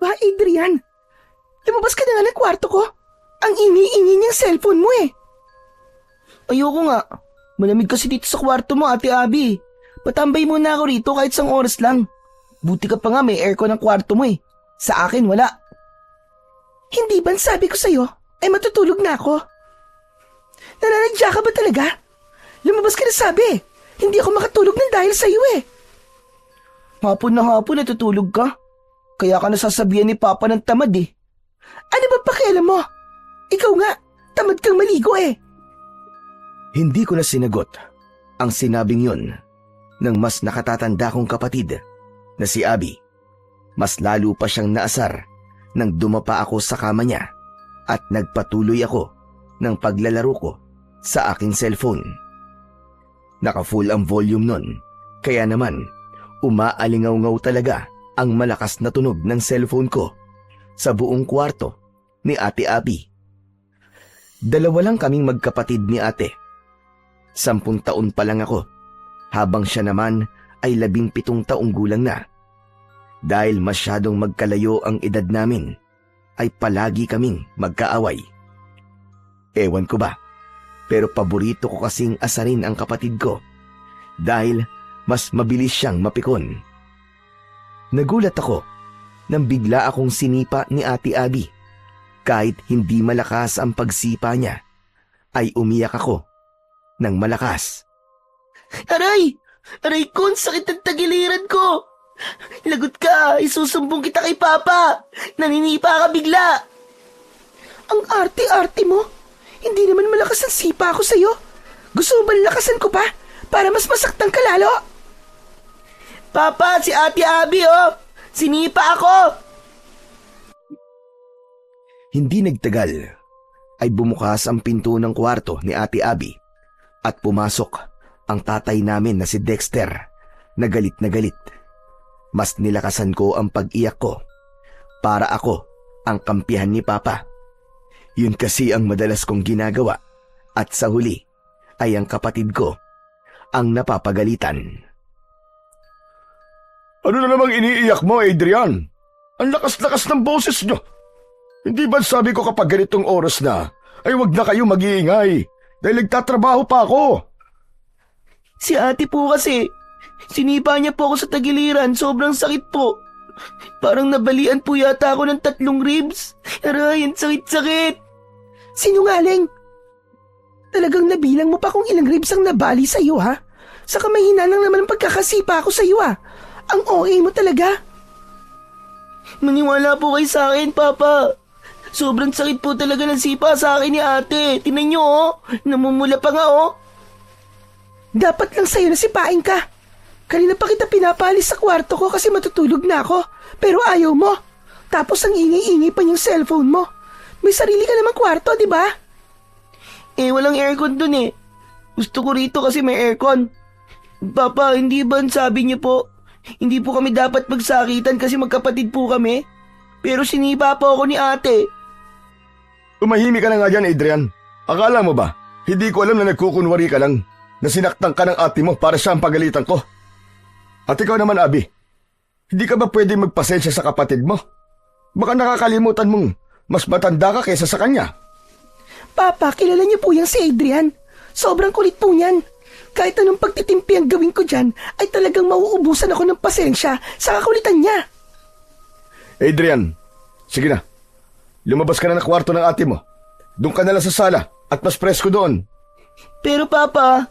Ba, Adrian? Lumabas ka na nga ng kwarto ko. Ang ingi-ingi niyang cellphone mo eh. Ayoko nga. Malamig kasi dito sa kwarto mo, Ate Abby. Patambay muna ako rito kahit isang oras lang. Buti ka pa nga may aircon ng kwarto mo eh. Sa akin wala. Hindi ba sabi ko sa'yo ay matutulog na ako? Nananadya ka ba talaga? Lumabas ka na sabi. Hindi ako makatulog ng dahil sa'yo eh. Hapon na hapon natutulog ka. Kaya ka nasasabihan ni Papa ng tamad eh. Ano ba pakialam mo? Ikaw nga, tamad kang maligo eh. Hindi ko na sinagot ang sinabing yun ng mas nakatatanda kong kapatid na si Abby. Mas lalo pa siyang naasar nang dumapa ako sa kama niya at nagpatuloy ako ng paglalaro ko sa aking cellphone. Naka-full ang volume nun, kaya naman umaalingaw-ngaw talaga ang malakas na tunog ng cellphone ko sa buong kwarto ni Ate Abby. Dalawa lang kaming magkapatid ni ate. 10 taon pa lang ako, habang siya naman ay 17 taong gulang na. Dahil masyadong magkalayo ang edad namin, ay palagi kaming magkaaway. Ewan ko ba, pero paborito ko kasing asarin ang kapatid ko dahil mas mabilis siyang mapikon. Nagulat ako nang bigla akong sinipa ni Ate Abby. Kahit hindi malakas ang pagsipa niya, ay umiyak ako ng malakas. Aray! Aray ko, ang sakit ng tagiliran ko! Lagot ka, isusumbong kita kay Papa! Naninipa ka bigla! Ang arte-arte mo! Hindi naman malakas ang sipa ako sa'yo. Gusto mo ba lakasan ko pa para mas masaktan ka lalo? Papa, si Ate Abby oh! Sinipa ako! Hindi nagtagal ay bumukas ang pinto ng kwarto ni Ate Abby at pumasok ang tatay namin na si Dexter na galit na galit. Mas nilakasan ko ang pag-iyak ko para ako ang kampihan ni Papa. Yun kasi ang madalas kong ginagawa at sa huli ay ang kapatid ko ang napapagalitan. Ano na namang iniiyak mo, Adrian? Ang lakas-lakas ng boses nyo. Hindi ba sabi ko kapag ganitong oras na, ay wag na kayo mag-iingay dahil nagtatrabaho pa ako? Si ate po kasi, sinipa niya po ako sa tagiliran, sobrang sakit po. Parang nabalian po yata ako ng 3 ribs. Aray, ang sakit-sakit. Sinungaling! Talagang nabilang mo pa kung ilang ribs ang nabali sa'yo ha? Saka mahina lang naman ang pagkakasipa ko sa'yo ha? Ang OA mo talaga. Maniwala po kayo sa akin, Papa. Sobrang sakit po talaga ng sipa sa akin ni ate. Tingnan niyo oh, namumula pa nga oh. Dapat lang sa'yo na sipain ka. Kanina pa kita pinapalis sa kwarto ko kasi matutulog na ako. Pero ayaw mo. Tapos ang ingay-ingay pa yung cellphone mo. May sarili ka namang kwarto, di ba? Eh, walang aircon dun eh. Gusto ko rito kasi may aircon. Papa, hindi ba sabi niyo po, hindi po kami dapat magsakitan kasi magkapatid po kami? Pero sinipa po ako ni ate. Tumahimik ka na nga dyan, Adrian. Akala mo ba, hindi ko alam na nagkukunwari ka lang, na sinaktan ka ng ate mo para siya ang pagalitan ko? At ikaw naman, Abby, hindi ka ba pwede magpasensya sa kapatid mo? Baka nakakalimutan mong mas matanda ka kaysa sa kanya. Papa, kilala niyo po yung si Adrian. Sobrang kulit po niyan. Kahit anong pagtitimpi ang gawin ko dyan, ay talagang mauubusan ako ng pasensya sa kakulitan niya. Adrian, sige na. Lumabas ka na ng kwarto ng ate mo. Doon ka na lang sa sala at mas presko doon. Pero Papa...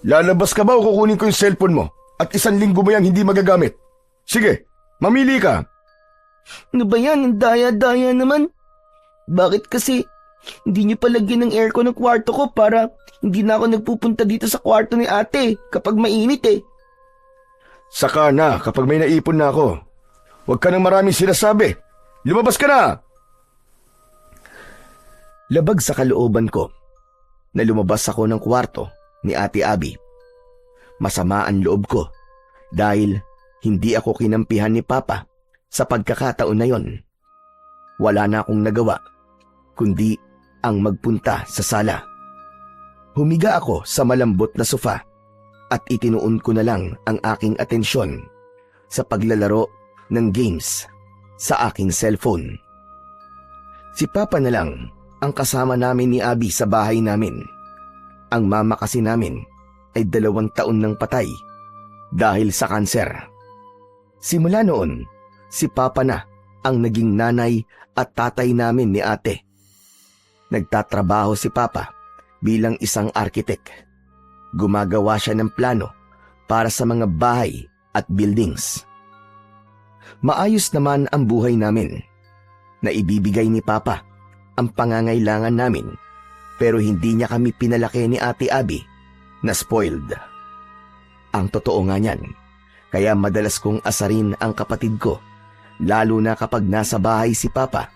Lalabas ka ba o kukunin ko yung cellphone mo at 1 linggo mo yang hindi magagamit? Sige, mamili ka. Ano ba yan? Ang daya-daya naman. Bakit kasi hindi niyo palagyan ng aircon ng kwarto ko para hindi na ako nagpupunta dito sa kwarto ni ate kapag mainit eh. Saka na kapag may naipon na ako. Huwag ka nang maraming sinasabi. Lumabas ka na! Labag sa kalooban ko na lumabas ako ng kwarto ni Ate Abby. Masama ang loob ko dahil hindi ako kinampihan ni Papa sa pagkakataon na yon. Wala na akong nagawa kundi ang magpunta sa sala. Humiga ako sa malambot na sofa at itinuon ko na lang ang aking atensyon sa paglalaro ng games sa aking cellphone. Si Papa na lang ang kasama namin ni Abby sa bahay namin. Ang mama kasi namin ay 2 taon nang patay dahil sa kanser. Simula noon, si Papa na ang naging nanay at tatay namin ni ate. Nagtatrabaho si Papa bilang isang arkitek. Gumagawa siya ng plano para sa mga bahay at buildings. Maayos naman ang buhay namin. Naibibigay ni Papa ang pangangailangan namin, pero hindi niya kami pinalaki ni Ate Abby na spoiled. Ang totoo nga niyan, kaya madalas kong asarin ang kapatid ko, lalo na kapag nasa bahay si Papa,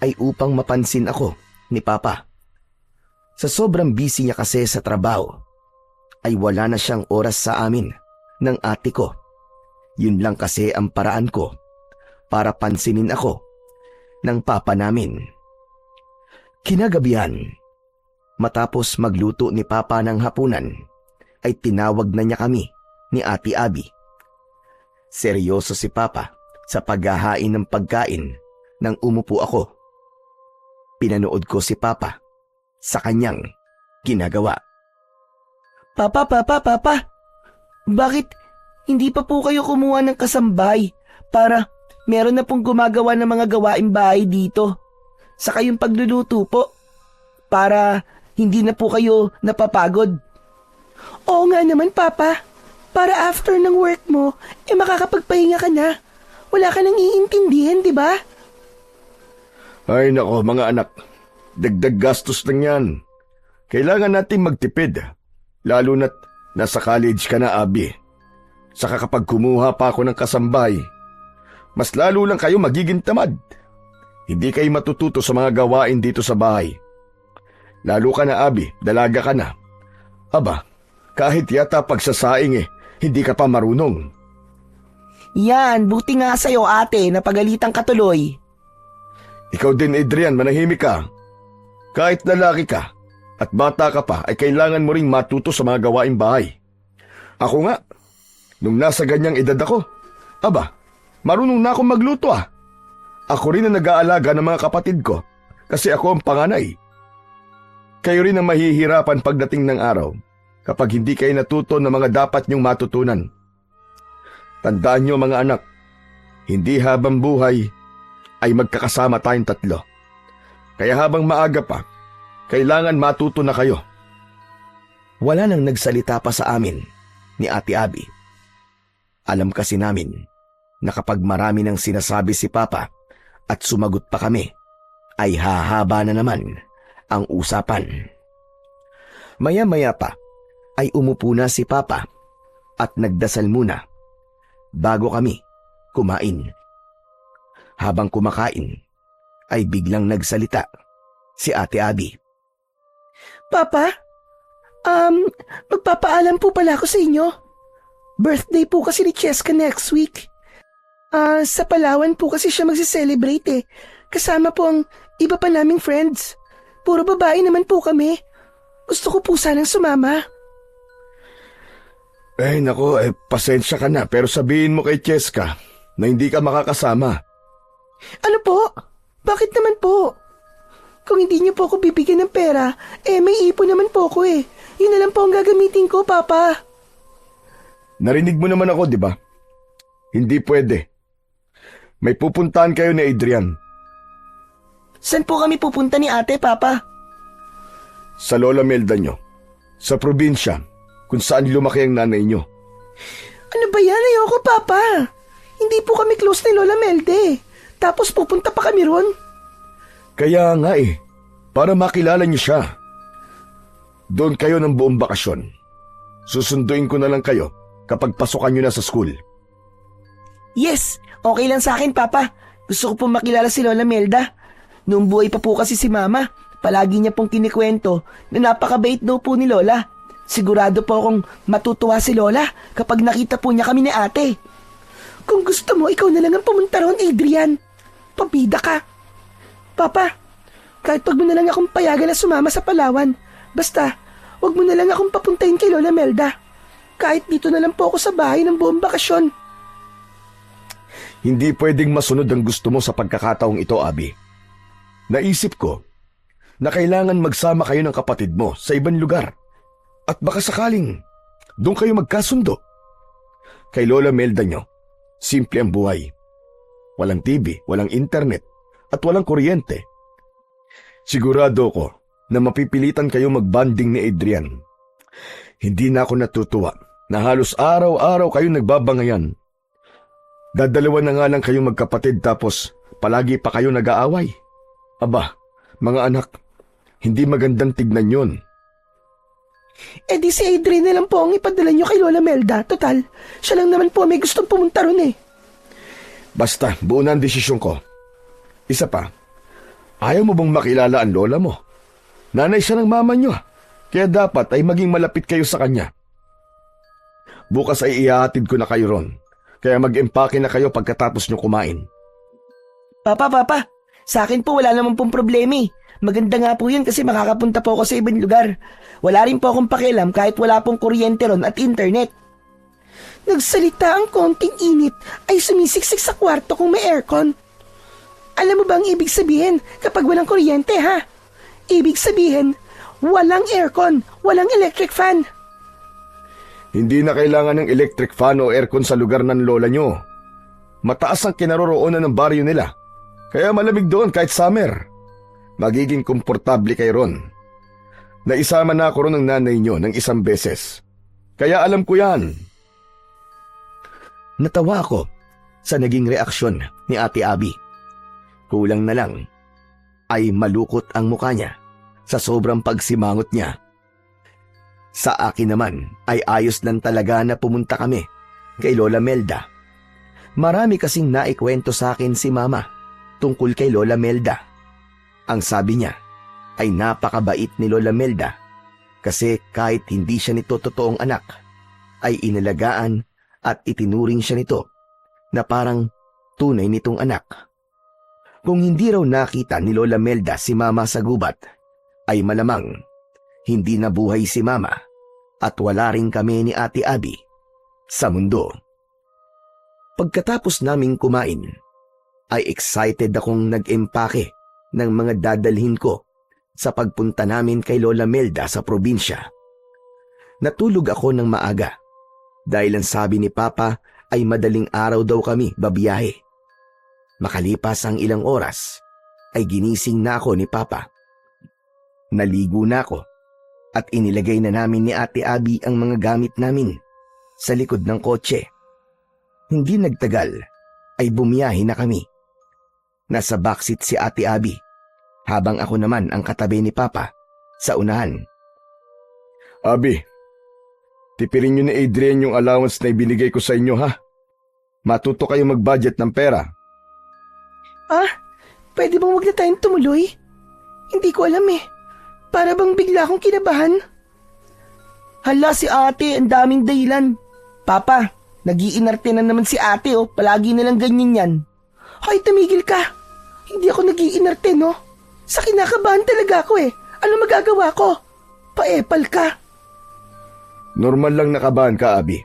ay upang mapansin ako ni Papa. Sa sobrang busy niya kasi sa trabaho, ay wala na siyang oras sa amin ng ate ko. Yun lang kasi ang paraan ko para pansinin ako ng papa namin. Kinagabihan, matapos magluto ni Papa ng hapunan, ay tinawag na niya kami ni Ate Abby. Seryoso si Papa sa paghahain ng pagkain nang umupo ako. Pinanood ko si Papa sa kanyang ginagawa. Papa, bakit hindi pa po kayo kumuha ng kasambay para meron na pong gumagawa ng mga gawaing bahay dito? Sa kayong pagluluto po, para hindi na po kayo napapagod. Oo nga naman, Papa. Para after ng work mo, makakapagpahinga ka na. Wala ka nang iintindihan, di ba? Ay nako mga anak, dagdag gastos lang yan. Kailangan nating magtipid, lalo na't nasa college ka na, Abby. Saka kapag kumuha pa ako ng kasambay, mas lalo lang kayo magiging tamad. Hindi kayo matututo sa mga gawain dito sa bahay. Lalo ka na, Abby, dalaga ka na. Aba, kahit yata pagsasaing hindi ka pa marunong. Yan, buti nga sa'yo ate, napagalitan ka tuloy. Ikaw din, Adrian, manahimik ka. Kahit lalaki ka at bata ka pa, ay kailangan mo ring matuto sa mga gawaing bahay. Ako nga, nung nasa ganyang edad ako, aba, marunong na akong magluto ah. Ako rin ang nag-aalaga ng mga kapatid ko kasi ako ang panganay. Kayo rin ang mahihirapan pagdating ng araw kapag hindi kayo natuto ng mga dapat niyong matutunan. Tandaan niyo mga anak, hindi habang buhay ay magkakasama tayong 3. Kaya habang maaga pa, kailangan matuto na kayo. Wala nang nagsalita pa sa amin ni Ate Abby. Alam kasi namin na kapag marami nang sinasabi si Papa at sumagot pa kami, ay hahaba na naman ang usapan. Maya-maya pa ay umupo na si Papa at nagdasal muna bago kami kumain. Habang kumakain ay biglang nagsalita si Ate Abby. Papa, magpapaalam po pala ako sa inyo. Birthday po kasi ni Cheska next week. Sa Palawan po kasi siya magsi-celebrate Kasama po ang iba pa naming friends. Puro babae naman po kami. Gusto ko po sanang sumama. Nako, pasensya ka na pero sabihin mo kay Cheska na hindi ka makakasama. Ano po? Bakit naman po? Kung hindi niyo po ako bibigyan ng pera, may ipon naman po ako Yun na lang po ang gagamitin ko, Papa. Narinig mo naman ako, di ba? Hindi pwede. May pupuntahan kayo ni Adrian. Saan po kami pupunta ni ate, Papa? Sa Lola Melda nyo. Sa probinsya, kung saan lumaki ang nanay nyo. Ano ba yan? Ayoko, Papa. Hindi po kami close ni Lola Melde. Tapos pupunta pa kami ron. Kaya nga para makilala niyo siya. Doon kayo ng buong bakasyon. Susunduin ko na lang kayo kapag pasukan niyo na sa school. Yes, okay lang sa akin, Papa. Gusto ko pong makilala si Lola Melda. Noong buhay pa po kasi si Mama, palagi niya pong kinikwento na napakabait daw po ni Lola. Sigurado po akong matutuwa si Lola kapag nakita po niya kami ni ate. Kung gusto mo, ikaw na lang ang pumunta ron, Adrian. Pabida ka. Papa, kahit wag mo na lang akong payagan na sumama sa Palawan. Basta, wag mo na lang akong papuntahin kay Lola Melda. Kahit dito na lang po ako sa bahay ng buong bakasyon. Hindi pwedeng masunod ang gusto mo sa pagkakataong ito, Abby. Naisip ko na kailangan magsama kayo ng kapatid mo sa ibang lugar at baka sakaling doon kayo magkasundo. Kay Lola Melda nyo, simple ang buhay. Walang TV, walang internet, at walang kuryente. Sigurado ko na mapipilitan kayo magbanding ni Adrian. Hindi na ako natutuwa na halos araw-araw kayo nagbabangayan. Dadalawa na nga lang kayong magkapatid tapos palagi pa kayo nag-aaway. Aba, mga anak, hindi magandang tignan yun. Eh di si Adrian na lang po ang ipadala nyo kay Lola Melda. Total, siya lang naman po may gustong pumunta ron eh. Basta, buo na ang desisyon ko. Isa pa, ayaw mo bang makilala ang lola mo? Nanay siya ng mama nyo, kaya dapat ay maging malapit kayo sa kanya. Bukas ay ihahatid ko na kayo ron, kaya mag-empake na kayo pagkatapos nyo kumain. Papa, sa akin po wala naman pong problema eh. Maganda nga po yun kasi makakapunta po ako sa ibang lugar. Wala rin po akong pakialam kahit wala pong kuryente ron at internet. Nagsalita ang konting init ay sumisiksik sa kwarto kung may aircon. Alam mo ba ang ibig sabihin kapag walang kuryente ha? Ibig sabihin, walang aircon, walang electric fan. Hindi na kailangan ng electric fan o aircon sa lugar ng lola nyo. Mataas ang kinaroroonan ng baryo nila, kaya malamig doon kahit summer. Magiging komportable kayo ron. Naisama na ako ron ng nanay nyo ng isang beses, kaya alam ko yan. Natawa ako sa naging reaksyon ni Ate Abby. Kulang na lang ay malukot ang mukha niya sa sobrang pagsimangot niya. Sa akin naman ay ayos lang talaga na pumunta kami kay Lola Melda. Marami kasing naikwento sa akin si Mama tungkol kay Lola Melda. Ang sabi niya ay napakabait ni Lola Melda kasi kahit hindi siya nito totoong anak, ay inalagaan at itinuring siya nito na parang tunay nitong anak. Kung hindi raw nakita ni Lola Melda si Mama sa gubat, ay malamang hindi nabuhay si Mama at wala rin kami ni Ate Abby sa mundo. Pagkatapos naming kumain, ay excited akong nag-empake ng mga dadalhin ko sa pagpunta namin kay Lola Melda sa probinsya. Natulog ako ng maaga dahil ang sabi ni Papa ay madaling araw daw kami babiyahe. Makalipas ang ilang oras ay ginising na ako ni Papa. Naligo na ako at inilagay na namin ni Ate Abby ang mga gamit namin sa likod ng kotse. Hindi nagtagal ay bumiyahe na kami. Nasa backseat si Ate Abby habang ako naman ang katabi ni Papa sa unahan. Abby, tipirin nyo ni Adrian yung allowance na ibinigay ko sa inyo ha. Matuto kayo mag-budget ng pera. Pwede bang wag na tayong tumuloy? Hindi ko alam eh. Para bang bigla akong kinabahan. Hala si ate, ang daming dahilan. Papa, nag-iinarte na naman si ate oh, palagi nalang ganyan yan. Hoy, tumigil ka. Hindi ako nag-iinarte, no? Sa kinakabahan talaga ako eh. Ano magagawa ko? Paepal ka. Normal lang nakabahan ka, Abby.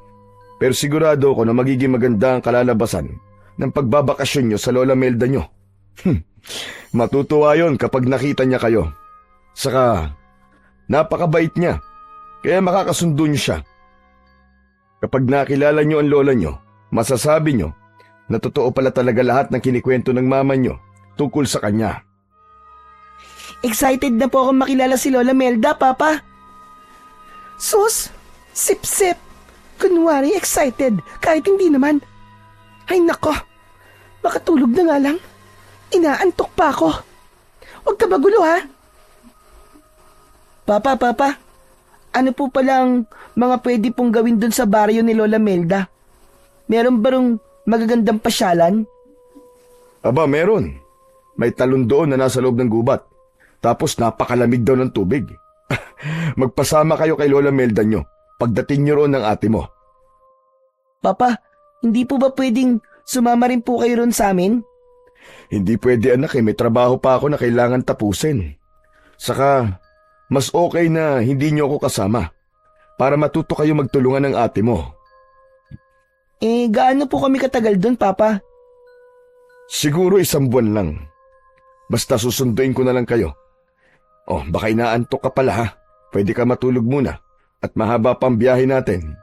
Pero sigurado ako na magiging maganda ang kalalabasan ng pagbabakasyon nyo sa Lola Melda nyo. Matutuwa yun kapag nakita niya kayo. Saka, napakabait niya, kaya makakasundo niyo siya. Kapag nakilala niyo ang lola niyo, masasabi niyo na totoo pala talaga lahat ng kinikwento ng mama niyo tungkol sa kanya. Excited na po akong makilala si Lola Melda, Papa. Sus, sip-sip. Kunwari excited, kahit hindi naman. Ay nako, makatulog na nga lang. Inaantok pa ako. Huwag ka magulo ha. Papa, ano po palang mga pwede pong gawin dun sa baryo ni Lola Melda? Meron ba rong magagandang pasyalan? Aba, meron. May talon doon na nasa loob ng gubat. Tapos napakalamig daw ng tubig. Magpasama kayo kay Lola Melda nyo pagdating nyo roon ng ate mo. Papa, hindi po ba pwedeng sumama rin po kayo ron sa amin? Hindi pwede anak may trabaho pa ako na kailangan tapusin. Saka, mas okay na hindi nyo ako kasama para matuto kayo magtulungan ng ate mo. Gaano po kami katagal dun, Papa? Siguro 1 buwan lang. Basta susunduin ko na lang kayo. Oh, baka inaantok ka pala ha. Pwede ka matulog muna at mahaba pang biyahe natin.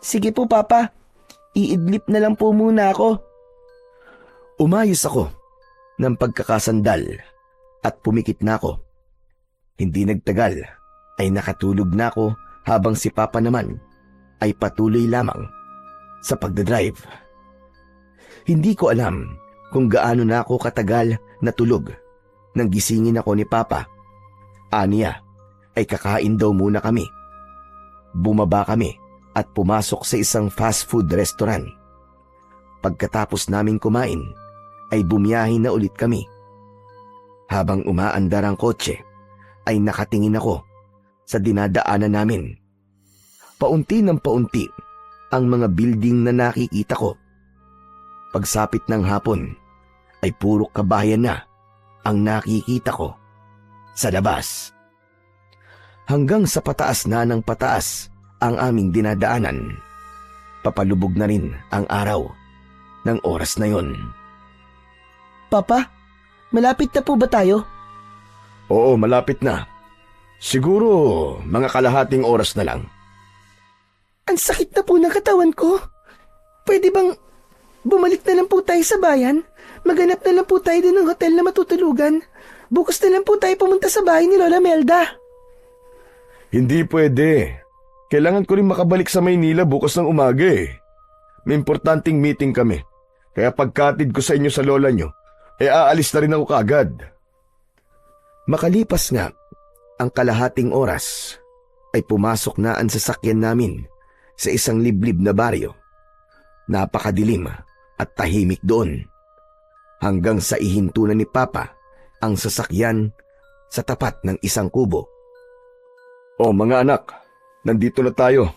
Sige po, Papa. Iidlip na lang po muna ako. Umayos ako ng pagkakasandal at pumikit na ako. Hindi nagtagal ay nakatulog na ako habang si Papa naman ay patuloy lamang sa pagdadrive. Hindi ko alam kung gaano na ako katagal na tulog nang gisingin ako ni Papa. Aniya ay kakain daw muna kami. Bumaba kami at pumasok sa isang fast food restaurant. Pagkatapos naming kumain, ay bumiyahe na ulit kami. Habang umaandar ang kotse, ay nakatingin ako sa dinadaanan namin. Paunti ng paunti ang mga building na nakikita ko. Pagsapit ng hapon, ay puro kabahayan na ang nakikita ko sa labas. Hanggang sa pataas na ng pataas ang aming dinadaanan. Papalubog na rin ang araw ng oras na yon. Papa, malapit na po ba tayo? Oo, malapit na. Siguro mga kalahating oras na lang. Ang sakit na po ng katawan ko. Pwede bang bumalik na lang po tayo sa bayan? Maghanap na lang po tayo din ng hotel na matutulugan. Bukas na lang po tayo pumunta sa bahay ni Lola Melda. Hindi pwede. Kailangan ko rin makabalik sa Maynila bukas ng umaga eh. May importanteng meeting kami. Kaya pagkatid ko sa inyo sa lola nyo, aalis na rin ako kaagad. Makalipas nga ang kalahating oras, ay pumasok na ang sasakyan namin sa isang liblib na baryo. Napakadilim at tahimik doon. Hanggang sa ihinto na ni Papa ang sasakyan sa tapat ng isang kubo. Oh mga anak, nandito na tayo.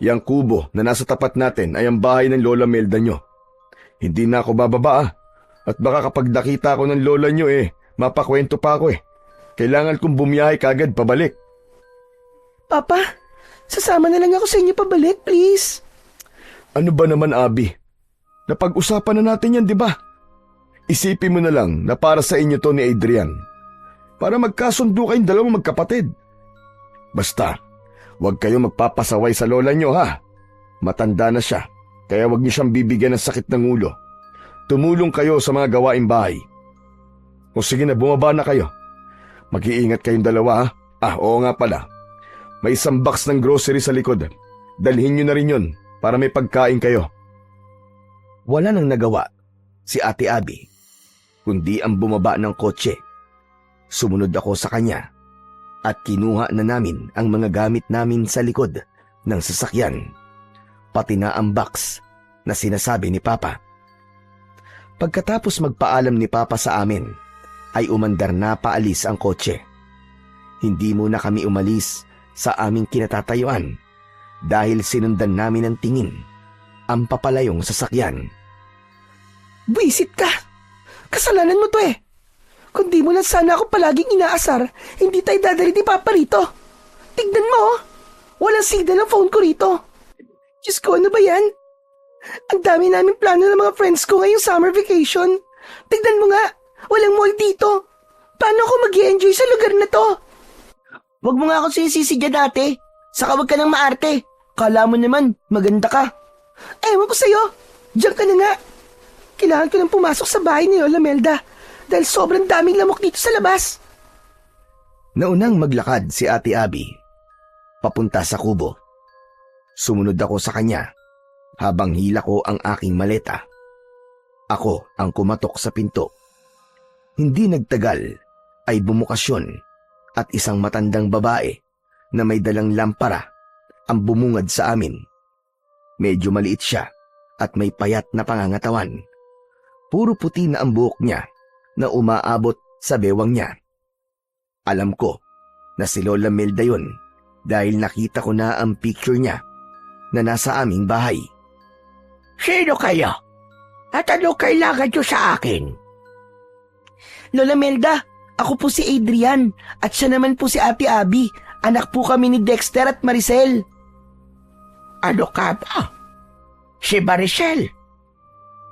Yang kubo na nasa tapat natin ay ang bahay ng Lola Melda nyo. Hindi na ako bababa ah. At baka kapag nakita ko ng lola nyo mapakwento pa ako Kailangan kong bumiyahe kagad pabalik. Papa, sasama na lang ako sa inyo pabalik, please. Ano ba naman, Abby? Napag-usapan na natin yan, di ba? Isipin mo na lang na para sa inyo to ni Adrian. Para magkasundo kayong dalawang magkapatid. Basta, huwag kayong magpapasaway sa lola nyo ha. Matanda na siya, kaya huwag niyo siyang bibigyan ng sakit ng ulo. Tumulong kayo sa mga gawaing bahay. O sige na, bumaba na kayo. Mag-iingat kayong dalawa ha. Oo nga pala. May isang box ng grocery sa likod. Dalhin nyo na rin yun para may pagkain kayo. Wala nang nagawa si Ate Abby, kundi ang bumaba ng kotse. Sumunod ako sa kanya at kinuha na namin ang mga gamit namin sa likod ng sasakyan. Pati na ang box na sinasabi ni Papa. Pagkatapos magpaalam ni Papa sa amin, ay umandar na paalis ang kotse. Hindi muna kami umalis sa aming kinatatayuan dahil sinundan namin ng tingin ang papalayong sasakyan. Buisit ka! Kasalanan mo to Kung di mo lang sana ako palaging inaasar, hindi tayo dadali ni Papa rito. Tignan mo, walang signal ang phone ko rito. Diyos ko, ano ba yan? Ang dami namin plano ng mga friends ko ngayong summer vacation. Tignan mo nga, walang mall dito. Paano ako mag-i-enjoy sa lugar na to? Huwag mo nga ako sinisisi dyan, ate. Saka huwag ka nang maarte. Kala mo naman, maganda ka. Ewan ko sa'yo, diyan ka na nga. Kailangan ko nang pumasok sa bahay ni Lola Melda dahil sobrang daming lamok dito sa labas. Naunang maglakad si Ate Abby papunta sa kubo. Sumunod ako sa kanya habang hila ko ang aking maleta. Ako ang kumatok sa pinto. Hindi nagtagal ay bumukas yun at isang matandang babae na may dalang lampara ang bumungad sa amin. Medyo maliit siya at may payat na pangangatawan. Puro puti na ang buhok niya na umaabot sa bewang niya. Alam ko na si Lola Melda yun dahil nakita ko na ang picture niya na nasa aming bahay. Sino kayo? At ano kailangan nyo sa akin? Lola Melda, ako po si Adrian at siya naman po si Ate Abby. Anak po kami ni Dexter at Maricel. Ano ka ba? Si Maricel?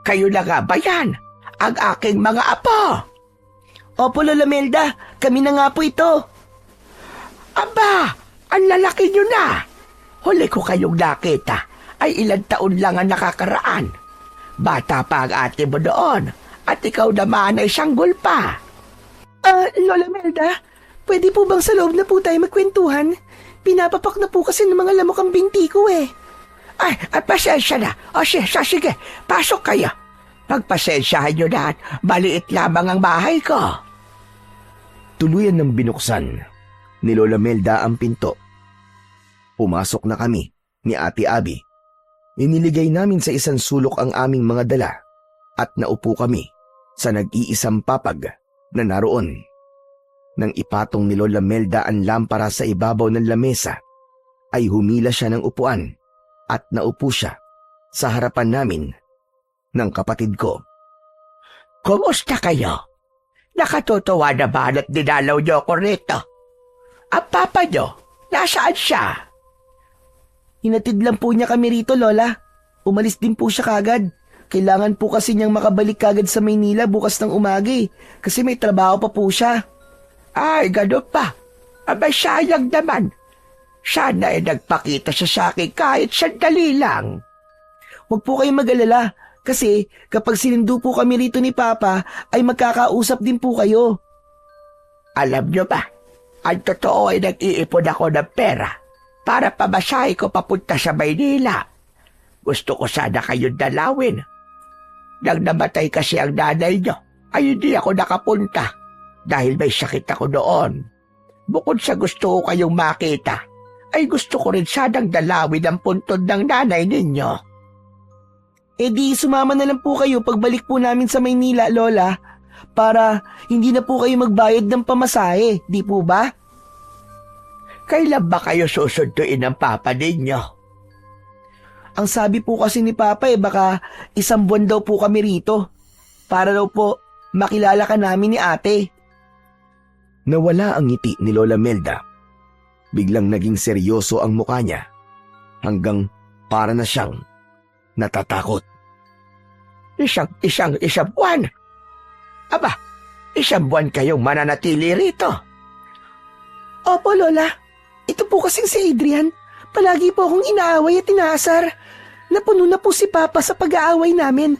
Kayo na nga ba yan? Ang aking mga apo? Opo, Lola Melda. Kami na nga po ito. Aba, ang lalaki nyo na. Huli ko kayong nakita ay ilang taon lang ang nakakaraan. Bata pa ang ate mo doon at ikaw naman ay sanggol pa. Lola Melda, pwede po bang sa loob na po tayo magkwentuhan? Pinapapak na po kasi ng mga lamok ang binti ko eh. Ay, pasensya na. O sige, pasok kayo. Pagpasensyahan nyo na at maliit lamang ang bahay ko. Tuluyan ng binuksan ni Lola Melda ang pinto. Pumasok na kami ni Ate Abby. Iniligay namin sa isang sulok ang aming mga dala at naupo kami sa nag-iisang papag na naroon. Nang ipatong ni Lola Melda ang lampara sa ibabaw ng lamesa, ay humila siya ng upuan at naupo siya sa harapan namin ng kapatid ko. Kumusta kayo? Nakatutuwa na ba at dinalaw niyo ako rito? Ang papa niyo, nasaan siya? Hinatid lang po niya kami rito, Lola. Umalis din po siya kagad. Kailangan po kasi niyang makabalik kagad sa Maynila bukas ng umaga kasi may trabaho pa po siya. Ay, gano'n pa. Abay, sayang naman. Sana ay nagpakita siya sa akin kahit sandali lang. Huwag po kayong mag-alala kasi kapag sinundo po kami rito ni Papa ay magkakausap din po kayo. Alam niyo ba, ang totoo ay nag-iipon ako ng pera para pamasahe ko papunta sa Maynila. Gusto ko sana kayong dalawin. Nang namatay kasi ang nanay niyo, ay hindi ako nakapunta dahil may sakit ako noon. Bukod sa gusto ko kayong makita, ay gusto ko rin sanang dalawin ang puntod ng nanay ninyo. Eh di sumama na lang po kayo pagbalik po namin sa Maynila, Lola, para hindi na po kayo magbayad ng pamasahe, di po ba? Kailan ba kayo susunduin ng papa ninyo? Ang sabi po kasi ni Papa baka 1 buwan daw po kami rito para daw po makilala ka namin ni ate. Nawala ang ngiti ni Lola Melda. Biglang naging seryoso ang mukha niya hanggang para na siyang natatakot. Isang buwan? Aba, 1 buwan kayong mananatili rito. Opo, Lola. Ito po kasing si Adrian. Palagi po akong inaaway at inaasar. Napuno na po si Papa sa pag-aaway namin.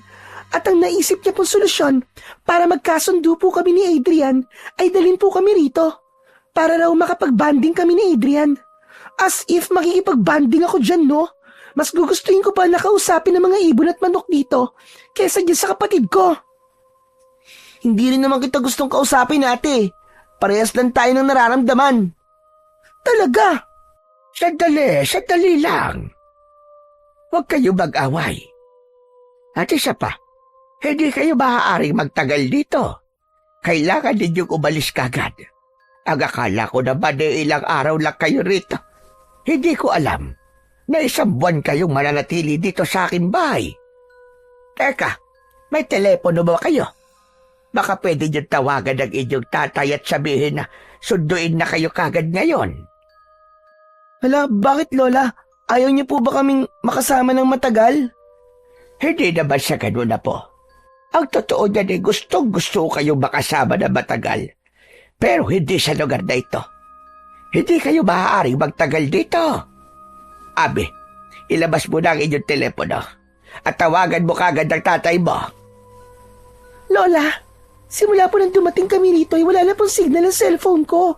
At ang naisip niya pong solusyon para magkasundo po kami ni Adrian ay dalhin po kami rito. Para raw makapag-banding kami ni Adrian. As if makikipag-banding ako dyan, no? Mas gugustuhin ko pa nakausapin ng mga ibon at manok dito kesa dyan sa kapatid ko. Hindi rin naman kita gustong kausapin, ate. Parehas lang tayo ng nararamdaman. Talaga? Sandali lang. Huwag kayo mag-away. At isa pa, hindi kayo maaaring magtagal dito. Kailangan ninyong umalis kagad. Ang akala ko naman ilang araw lang kayo rito. Hindi ko alam na 1 buwan kayong mananatili dito sa aking bahay. Teka, may telepono ba kayo? Baka pwede niyong tawagan ng inyong tatay at sabihin na sunduin na kayo kagad ngayon. Hala, bakit Lola? Ayaw niyo po ba kaming makasama ng matagal? Hindi naman sa ganun na po. Ang totoo niyan ay gustong-gusto kayong makasama na matagal. Pero hindi sa lugar na ito. Hindi kayo maaaring magtagal dito. Abi, ilabas mo na ang inyong telepono at tawagan mo kagad ang tatay mo. Lola, simula po nang dumating kami rito ay wala na pong signal ang cellphone ko.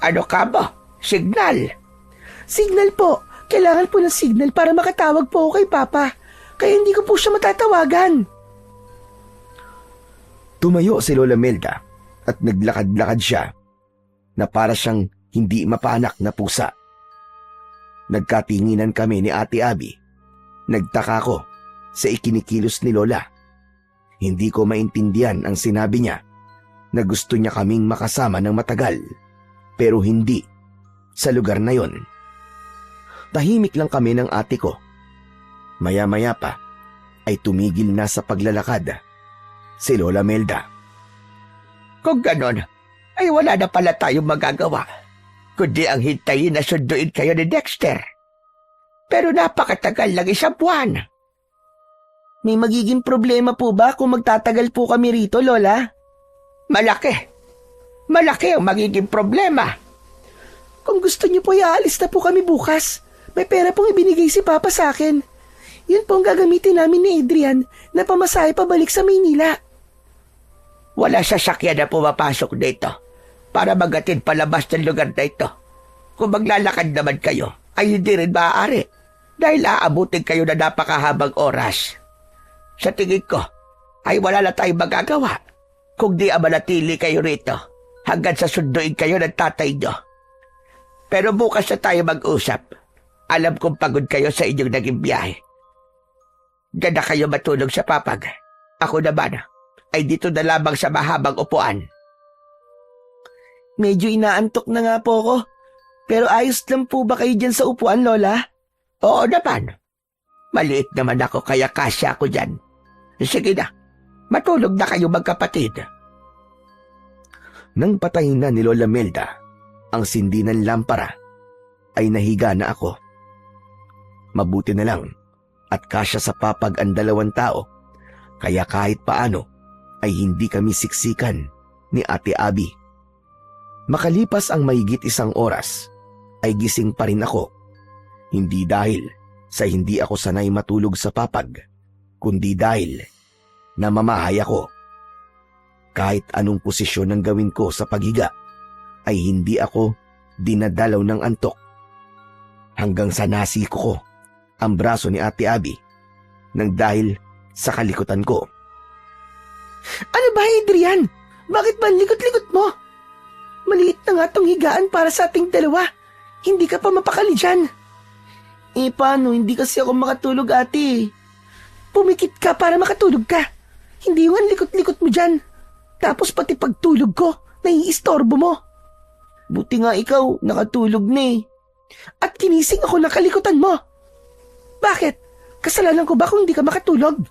Ano ka ba? Signal? Signal po. Kailangan po ng signal para makatawag po ako kay Papa. Kaya hindi ko po siya matatawagan. Tumayo si Lola Melda at naglakad-lakad siya na para siyang hindi mapaanak na pusa. Nagkatinginan kami ni Ate Abby. Nagtaka ko sa ikinikilos ni Lola. Hindi ko maintindihan ang sinabi niya na gusto niya kaming makasama ng matagal pero hindi sa lugar na yon. Tahimik lang kami ng ate ko. Maya-maya pa ay tumigil na sa paglalakad si Lola Melda. Kung ganon, ay wala na pala tayong magagawa, kundi ang hintayin na sunduin kayo ni Dexter. Pero napakatagal lang 1 buwan. May magiging problema po ba kung magtatagal po kami rito, Lola? Malaki. Malaki ang magiging problema. Kung gusto niyo po, aalis na po kami bukas. May pera pong ibinigay si Papa sa akin. Yun po ang gagamitin namin ni Adrian na pamasahe pabalik sa Maynila. Wala sasakyan na pumapasok dito para magatid palabas ng lugar na ito. Kung maglalakad naman kayo, ay hindi rin maaari dahil aabutin kayo na napakahabang oras. Sa tingin ko, ay wala na tayong magagawa kung di manatili kayo rito hanggang sa sunduin kayo ng tatay nyo. Pero bukas na tayo mag-usap. Alam kong pagod kayo sa inyong naging biyahe. Diyan na kayo matulog sa papag. Ako naman ay dito na lamang sa mahabang upuan. Medyo inaantok na nga po ako. Pero ayos lang po ba kayo dyan sa upuan, Lola? Oo naman. Maliit naman ako kaya kasya ako dyan. Sige na, matulog na kayo magkapatid. Nang patayin na ni Lola Melda ang sindi ng lampara, ay nahiga na ako. Mabuti na lang at kasya sa papag ang 2 tao, kaya kahit paano ay hindi kami siksikan ni Ate Abby. Makalipas ang mahigit 1 oras, ay gising pa rin ako. Hindi dahil sa hindi ako sanay matulog sa papag, kundi dahil namamahay ako. Kahit anong posisyon ang gawin ko sa paghiga, ay hindi ako dinadalaw ng antok. Hanggang sa nasiko ko ang braso ni Ate Abby nang dahil sa kalikutan ko. Ano ba, Adrian? Bakit ba ang likot-likot mo? Maliit na nga tong higaan para sa ating dalawa. Hindi ka pa mapakali dyan. Paano? Hindi kasi ako makatulog, ate. Pumikit ka para makatulog ka. Hindi yung ang likot-likot mo dyan. Tapos pati pagtulog ko, naiistorbo mo. Buti nga ikaw, nakatulog na eh. At kinising ako ng kalikutan mo. Bakit? Kasalanan ko ba kung hindi ka makatulog?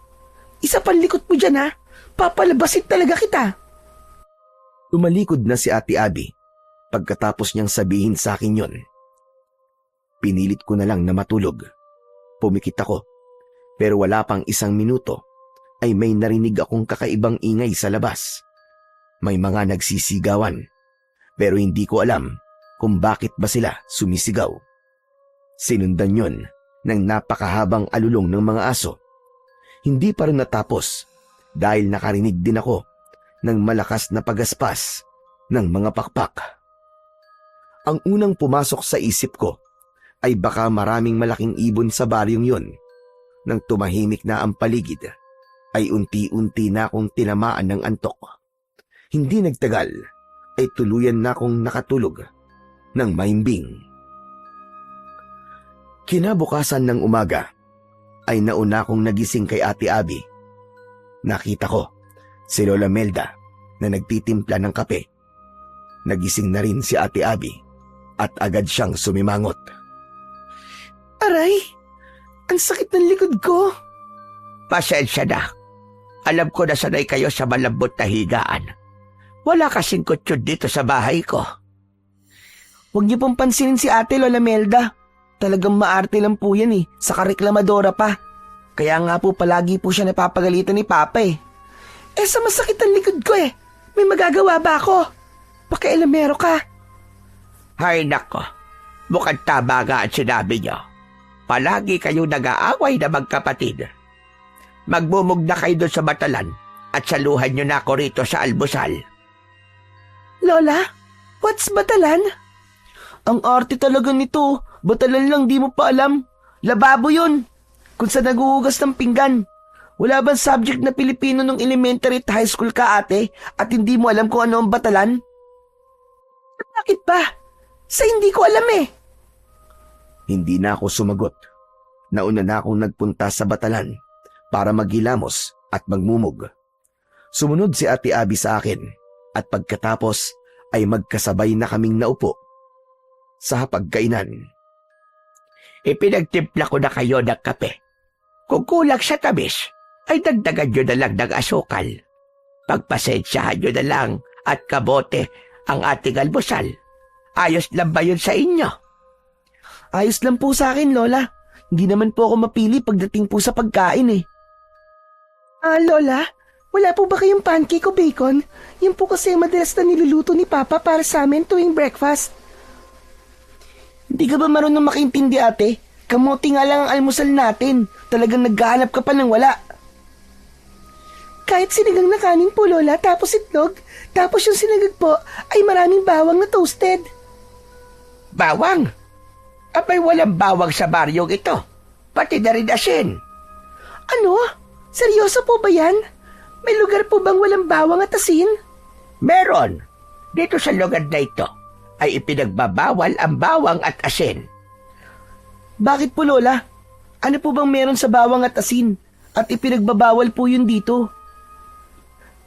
Isa pang likot mo dyan, ha? Papalabasin talaga kita. Tumalikod na si Ate Abby pagkatapos niyang sabihin sa akin yon. Pinilit ko na lang na matulog. Pumikit ako, pero wala pang 1 minuto ay may narinig akong kakaibang ingay sa labas. May mga nagsisigawan, pero hindi ko alam kung bakit ba sila sumisigaw. Sinundan yon ng napakahabang alulong ng mga aso. Hindi pa rin natapos dahil nakarinig din ako ng malakas na pagaspas ng mga pakpak. Ang unang pumasok sa isip ko ay baka maraming malaking ibon sa baryong yon. Nang tumahimik na ang paligid, ay unti-unti na akong tinamaan ng antok. Hindi nagtagal, ay tuluyan na akong nakatulog ng mahimbing. Kinabukasan ng umaga, ay nauna akong nagising kay Ate Abby. Nakita ko si Lola Melda na nagtitimpla ng kape. Nagising na rin si Ate Abby at agad siyang sumimangot. Aray, ang sakit ng likod ko. Pasensya na. Alam ko na sanay kayo sa malambot na higaan. Wala kasing kutsyon dito sa bahay ko. Huwag niyo pong pansinin si ate, Lola Melda. Talagang maarte lang po yan eh, saka reklamadora pa. Kaya nga po palagi po siya napapagalitan ni Papa eh. Sa masakit ang likod ko eh. May magagawa ba ako? Pakialamero ka. Hay nako, mukhang tama nga ang sinabi niyo. Palagi kayo nag-aaway na magkapatid. Magmumug na kayo doon sa batalan at saluhan niyo na ako rito sa almusal. Lola, what's batalan? Ang arte talaga nito. Batalan lang, di mo pa alam. Lababo yun. Kung saan naguhugas ng pinggan. Wala bang subject na Pilipino nung elementary at high school ka, ate? At hindi mo alam kung ano ang batalan? Bakit ba? Sa hindi ko alam eh. Hindi na ako sumagot. Nauna na akong nagpunta sa batalan para maghilamos at magmumog. Sumunod si Ate Abby sa akin at pagkatapos ay magkasabay na kaming naupo sa hapagkainan. Ipinagtimpla ko na kayo ng kape. Kung kulang sa tamis, ay dagdagan nyo na lang ng asukal. Pagpasensyahan nyo na lang at kabote ang ating almusal. Ayos lang ba yun sa inyo? Ayos lang po sa akin, Lola. Hindi naman po ako mapili pagdating po sa pagkain eh. Lola, wala po ba kayong pancake o bacon? Yan po kasi madalas na niluluto ni Papa para sa amin tuwing breakfast. Hindi ka ba marunong makaintindi, ate? Kamote nga lang ang almusal natin. Talagang naghahanap ka pa ng wala. Kahit sinigang na kanin po, Lola, tapos itlog, tapos yung sinagag po ay maraming bawang na toasted. Bawang? Abay walang bawang sa baryong ito. Pati na rin asin. Ano? Seryoso po ba yan? May lugar po bang walang bawang at asin? Meron. Dito sa lugar na ito ay ipinagbabawal ang bawang at asin. Bakit po, Lola? Ano po bang meron sa bawang at asin? At ipinagbabawal po yun dito.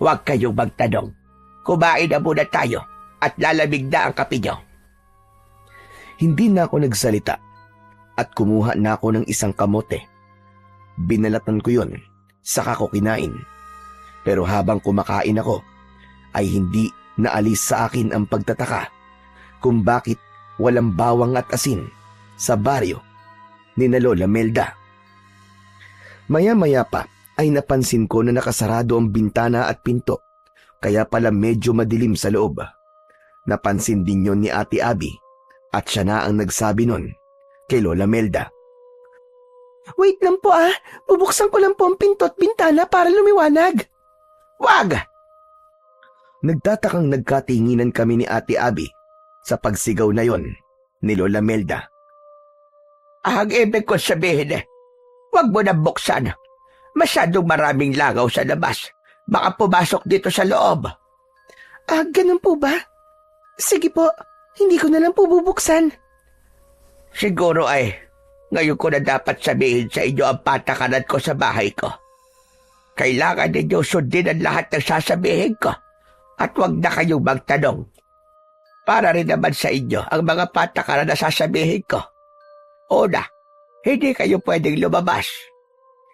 Huwag kayong magtanong. Kumain na muna tayo at lalamig na ang kape nyo. Hindi na ako nagsalita at kumuha na ako ng isang kamote. Binalatan ko yon, saka ko kinain. Pero habang kumakain ako, ay hindi naalis sa akin ang pagtataka kung bakit walang bawang at asin sa baryo ni na Lola Melda. Maya-maya pa ay napansin ko na nakasarado ang bintana at pinto, kaya pala medyo madilim sa loob. Napansin din yon ni Ate Abby at siya na ang nagsabi nun kay Lola Melda. Wait lang po bubuksan ko lang po ang pinto at bintana para lumiwanag. Wag! Nagtatakang nagkatinginan kami ni Ate Abby sa pagsigaw na yon ni Lola Melda. Ang ibig ko sabihin wag mo na buksan. Masyadong maraming langaw sa labas. Baka pumasok dito sa loob. Ganun po ba? Sige po, hindi ko na lang po bubuksan. Siguro ngayon ko na dapat sabihin sa inyo ang patakaran ko sa bahay ko. Kailangan ninyo sundin ang lahat ng sasabihin ko at huwag na kayong magtanong. Para rin naman sa inyo ang mga patakaran na sasabihin ko. Una, hindi kayo pwedeng lumabas.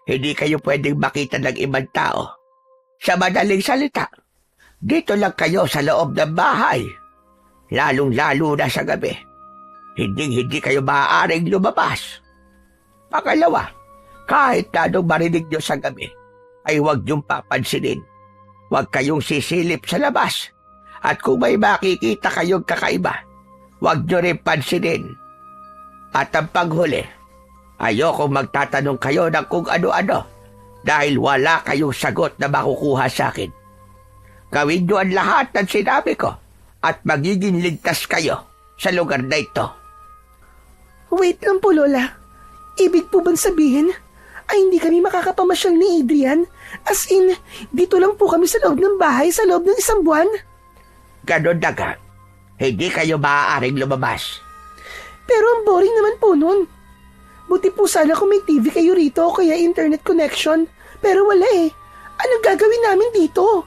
Hindi kayo pwedeng makita ng ibang tao. Sa madaling salita, dito lang kayo sa loob ng bahay. Lalong-lalo na sa gabi. Hindi kayo maaaring lumabas. Pangalawa, kahit na anong marinig nyo sa gabi, ay huwag niyong papansinin. Huwag kayong sisilip sa labas. At kung may makikita kayong kakaiba, huwag nyo rin pansinin. At ang panghuli, ayokong magtatanong kayo ng kung ano-ano dahil wala kayong sagot na makukuha sa akin. Gawin nyo ang lahat ng sinabi ko at magiging ligtas kayo sa lugar na ito. Wait lang po, Lola. Ibig po bang sabihin ay hindi kami makakapamasyal ni Adrian? As in, dito lang po kami sa loob ng bahay sa loob ng isang buwan? Ganon na nga. Hindi kayo maaaring lumabas. Pero ang boring naman po nun. Buti po sana kung may TV kayo rito o kaya internet connection. Pero wala Anong gagawin namin dito?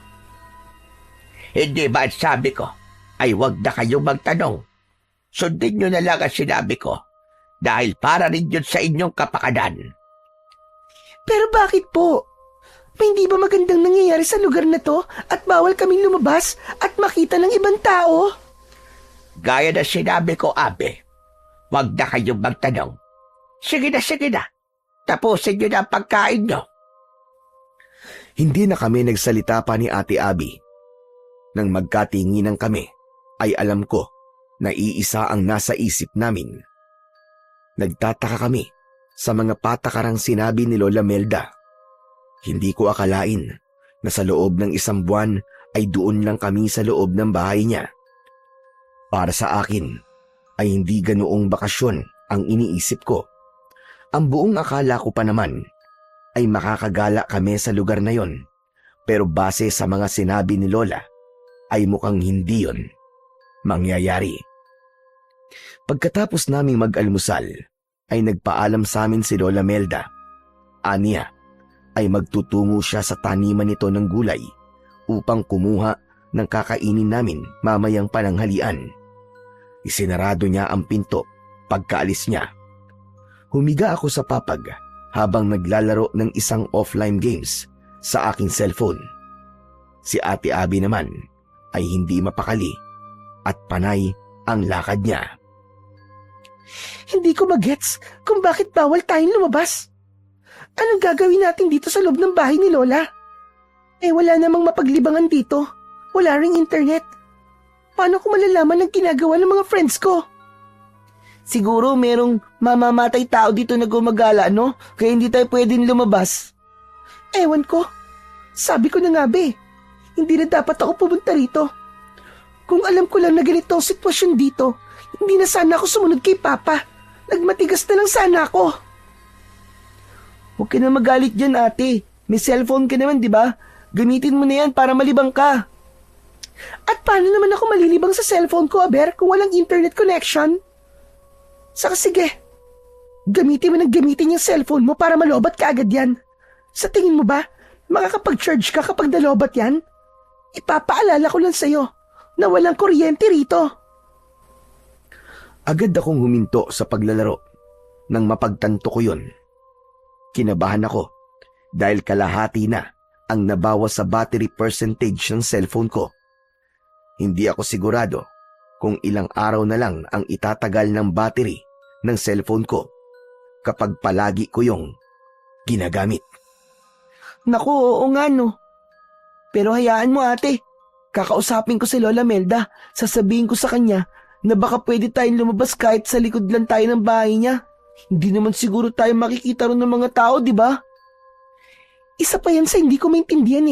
Hindi ba sabi ko ay huwag na kayong magtanong. Sundin nyo na lang ang sinabi ko dahil para rin yun sa inyong kapakanan. Pero bakit po? May hindi ba magandang nangyayari sa lugar na to at bawal kaming lumabas at makita ng ibang tao? Gaya na sinabi ko, Abe, huwag na kayong magtanong. Sige na. Tapusin nyo na ang pagkain nyo. Hindi na kami nagsalita pa ni Ate Abby. Nang magkatinginan kami, ay alam ko na iisa ang nasa isip namin. Nagtataka kami sa mga patakarang sinabi ni Lola Melda. Hindi ko akalain na sa loob ng isang buwan ay doon lang kami sa loob ng bahay niya. Para sa akin ay hindi ganoong bakasyon ang iniisip ko. Ang buong akala ko pa naman ay makakagala kami sa lugar na yon. Pero base sa mga sinabi ni Lola ay mukhang hindi yon mangyayari. Pagkatapos naming mag-almusal ay nagpaalam sa amin si Lola Melda. Aniya ay magtutungo siya sa taniman nito ng gulay upang kumuha ng kakainin namin mamayang pananghalian. Isinarado niya ang pinto pagkaalis niya. Humiga ako sa papag habang naglalaro ng isang offline games sa aking cellphone. Si Ate Abby naman ay hindi mapakali at panay ang lakad niya. Hindi ko magets kung bakit bawal tayong lumabas. Anong gagawin natin dito sa loob ng bahay ni Lola? Wala namang mapaglibangan dito. Wala ring internet. Paano ko malalaman ang ginagawa ng mga friends ko? Siguro merong mamamatay tao dito na gumagala, no? Kaya hindi tayo pwedeng lumabas. Ewan ko. Sabi ko na nga hindi na dapat ako pumunta rito. Kung alam ko lang na ganito ang sitwasyon dito, hindi na sana ako sumunod kay Papa. Nagmatigas na lang sana ako. Huwag ka na magalit dyan, ate. May cellphone ka naman, di ba? Gamitin mo na yan para malibang ka. At paano naman ako malilibang sa cellphone ko, Aber, kung walang internet connection? Saka sige, gamitin mo yung cellphone mo para malobat ka agad yan. Sa tingin mo ba, makakapag-charge ka kapag nalobat yan? Ipapaalala ko lang sa'yo na walang kuryente rito. Agad akong huminto sa paglalaro nang mapagtanto ko yun. Kinabahan ako dahil kalahati na ang nabawas sa battery percentage ng cellphone ko. Hindi ako sigurado kung ilang araw na lang ang itatagal ng battery ng cellphone ko kapag palagi ko yung ginagamit. Naku, oo nga no. Pero hayaan mo, ate. Kakausapin ko si Lola Melda. Sasabihin ko sa kanya na baka pwede tayong lumabas kahit sa likod lang tayo ng bahay niya. Hindi naman siguro tayo makikita ron ng mga tao, di ba? Isa pa yan sa hindi ko maintindihan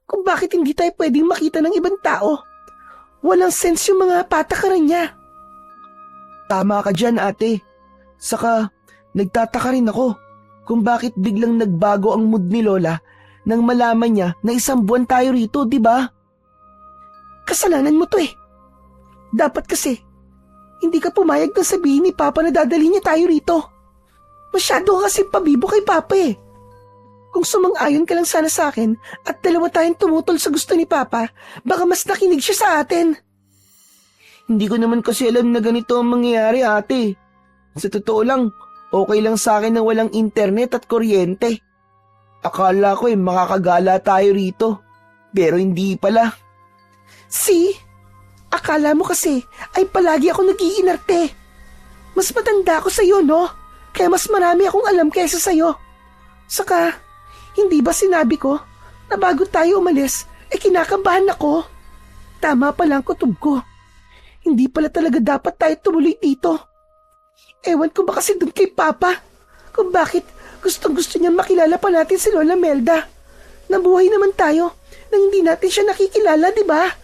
kung bakit hindi tayo pwedeng makita ng ibang tao. Walang sense yung mga patakaran niya. Tama ka dyan, ate. Saka, nagtataka rin ako kung bakit biglang nagbago ang mood ni Lola nang malaman niya na 1 buwan tayo rito, di ba? Kasalanan mo to Dapat kasi, hindi ka pumayag na sabihin ni Papa na dadalhin niya tayo rito. Masyado ka kasi pabibo kay Papa Kung sumang-ayon ka lang sana sa akin at dalawa tayong tumutol sa gusto ni Papa, baka mas nakinig siya sa atin. Hindi ko naman kasi alam na ganito ang mangyayari, ate. Sa totoo lang, okay lang sa akin na walang internet at kuryente. Akala ko makakagala tayo rito. Pero hindi pala. See? Akala mo kasi ay palagi ako nag-iinarte. Mas matanda ako sa'yo, no? Kaya mas marami akong alam kaysa sa'yo. Saka, hindi ba sinabi ko na bago tayo umalis, kinakabahan ako? Tama pala ang kutob ko. Hindi pala talaga dapat tayo tumuloy dito. Ewan ko ba kasi dun kay Papa kung bakit gustong-gusto niya makilala pa natin si Lola Melda. Nabuhay naman tayo nang hindi natin siya nakikilala, di ba?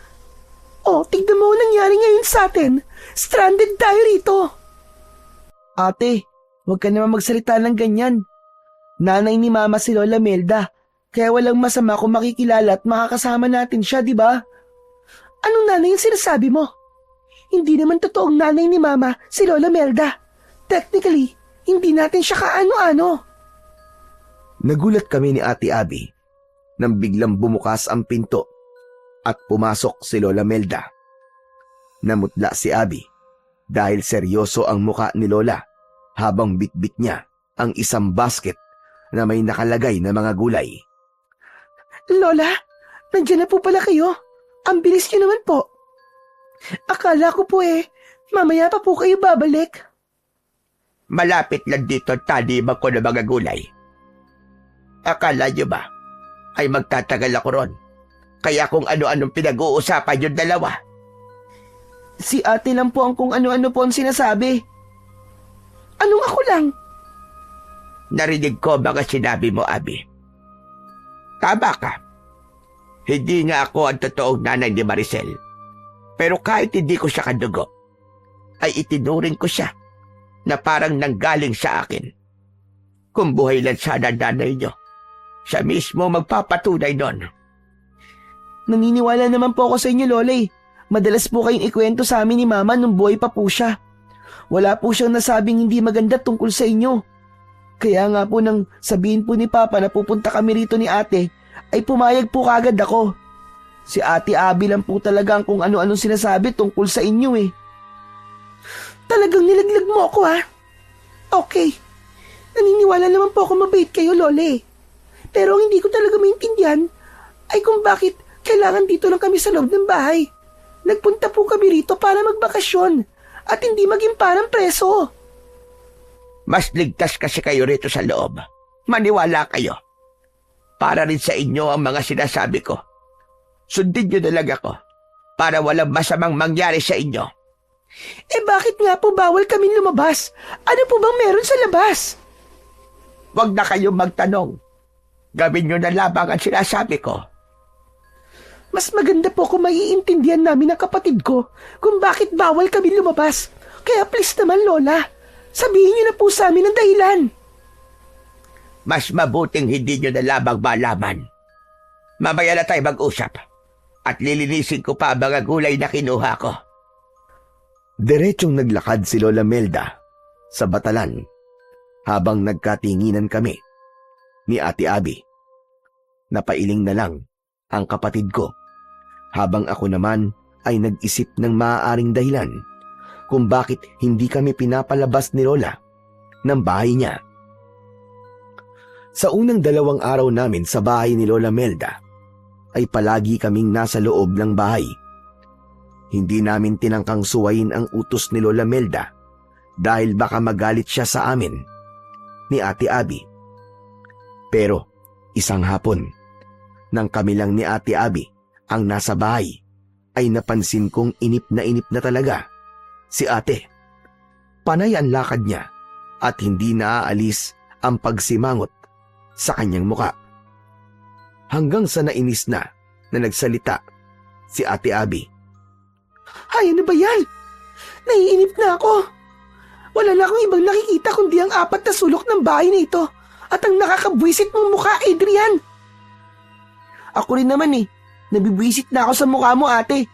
Oh, tignan mo ang nangyari ngayon sa atin. Stranded tayo rito. Ate, huwag ka naman magsalita ng ganyan. Nanay ni Mama si Lola Melda, kaya walang masama kung makikilala at makakasama natin siya, di ba? Anong nanay yung sinasabi mo? Hindi naman totoong nanay ni Mama si Lola Melda. Technically, hindi natin siya kaano-ano. Nagulat kami ni Ate Abby nang biglang bumukas ang pinto at pumasok si Lola Melda. Namutla si Abby dahil seryoso ang muka ni Lola habang bitbit niya ang isang basket na may nakalagay na mga gulay. Lola, nandiyan na po pala kayo. Ang bilis niyo naman po. Akala ko po mamaya pa po kayo babalik. Malapit lang dito taniman ko ng mga gulay. Akala niyo ba ay magtatagal ako ron? Kaya kung ano-anong pinag-uusapan yung dalawa. Si ate lang po ang kung ano-ano po ang sinasabi. Anong ako lang? Narinig ko mga sinabi mo, Abby. Tama ka. Hindi nga ako ang totoong nanay ni Maricel. Pero kahit hindi ko siya kadugo, ay itinuring ko siya na parang nanggaling sa akin. Kung buhay lang sana nanay niyo, siya mismo magpapatunay nun. Naniniwala naman po ako sa inyo, Lola. Madalas po kayong ikwento sa amin ni Mama nung buhay pa po siya. Wala po siyang nasabing hindi maganda tungkol sa inyo. Kaya nga po nang sabihin po ni Papa na pupunta kami rito ni ate, ay pumayag po kagad ako. Si Ate Abby lang po talaga ang kung ano-anong sinasabi tungkol sa inyo Talagang nilaglag mo ako Okay. Naniniwala naman po ako mabait kayo, Lola Pero ang hindi ko talaga maintindihan ay kung bakit kailangan dito lang kami sa loob ng bahay. Nagpunta po kami rito para magbakasyon at hindi maging parang preso. Mas ligtas kasi kayo rito sa loob. Maniwala kayo. Para rin sa inyo ang mga sinasabi ko. Sundin niyo na lang ako para walang masamang mangyari sa inyo. Eh bakit nga po bawal kaming lumabas? Ano po bang meron sa labas? Huwag na kayong magtanong. Gawin niyo na lamang ang sinasabi ko. Mas maganda po kung maiintindihan namin ng kapatid ko kung bakit bawal kami lumabas. Kaya please naman, Lola, sabihin niyo na po sa amin ang dahilan. Mas mabuting hindi nyo na lamang malaman. Mamaya na tayo mag-usap. At lilinisin ko pa ang mga gulay na kinuha ko. Diretsyong naglakad si Lola Melda sa batalan habang nagkatinginan kami ni Ate Abby. Napailing na lang ang kapatid ko habang ako naman ay nag-isip ng maaaring dahilan kung bakit hindi kami pinapalabas ni Lola ng bahay niya. Sa unang 2 araw namin sa bahay ni Lola Melda, ay palagi kaming nasa loob ng bahay. Hindi namin tinangkang suwayin ang utos ni Lola Melda dahil baka magalit siya sa amin ni Ate Abby. Pero isang hapon, nang kami lang ni Ate Abby ang nasa bahay, ay napansin kong inip na talaga si ate. Panay ang lakad niya at hindi naaalis ang pagsimangot sa kanyang muka. Hanggang sa nainis na nagsalita si Ate Abby. Ay, ano ba yan? Naiinip na ako. Wala na akong ibang nakikita kundi ang 4 na sulok ng bahay na ito at ang nakakabwisit mong mukha, Adrian. Ako rin naman eh. Nabibwisit na ako sa mukha mo, ate.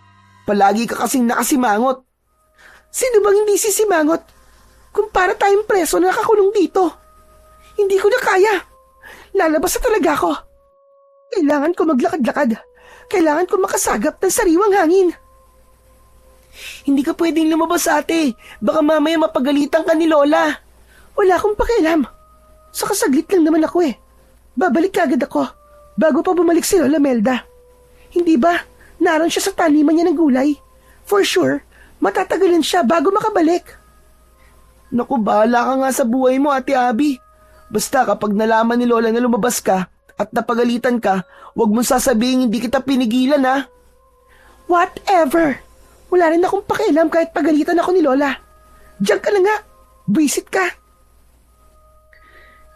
Palagi ka kasing nakasimangot. Sino bang hindi sisimangot? Kung para tayong preso na nakakulong dito. Hindi ko na kaya. Lalabas na talaga ako. Kailangan ko maglakad-lakad. Kailangan ko makasagap ng sariwang hangin. Hindi ka pwedeng lumabas, ate. Baka mamaya mapagalitan ka ni Lola. Wala akong pakialam. Saka saglit lang naman ako eh. Babalik agad ako bago pa bumalik si Lola Melda. Hindi ba naroon siya sa taniman niya ng gulay? For sure, matatagalan siya bago makabalik. Naku, bahala ka nga sa buhay mo, Ate Abby. Basta kapag nalaman ni Lola na lumabas ka at napagalitan ka, huwag mong sasabihin hindi kita pinigilan, ha? Whatever. Wala rin akong pakialam kahit pagalitan ako ni Lola. Diyan ka na nga. Visit ka.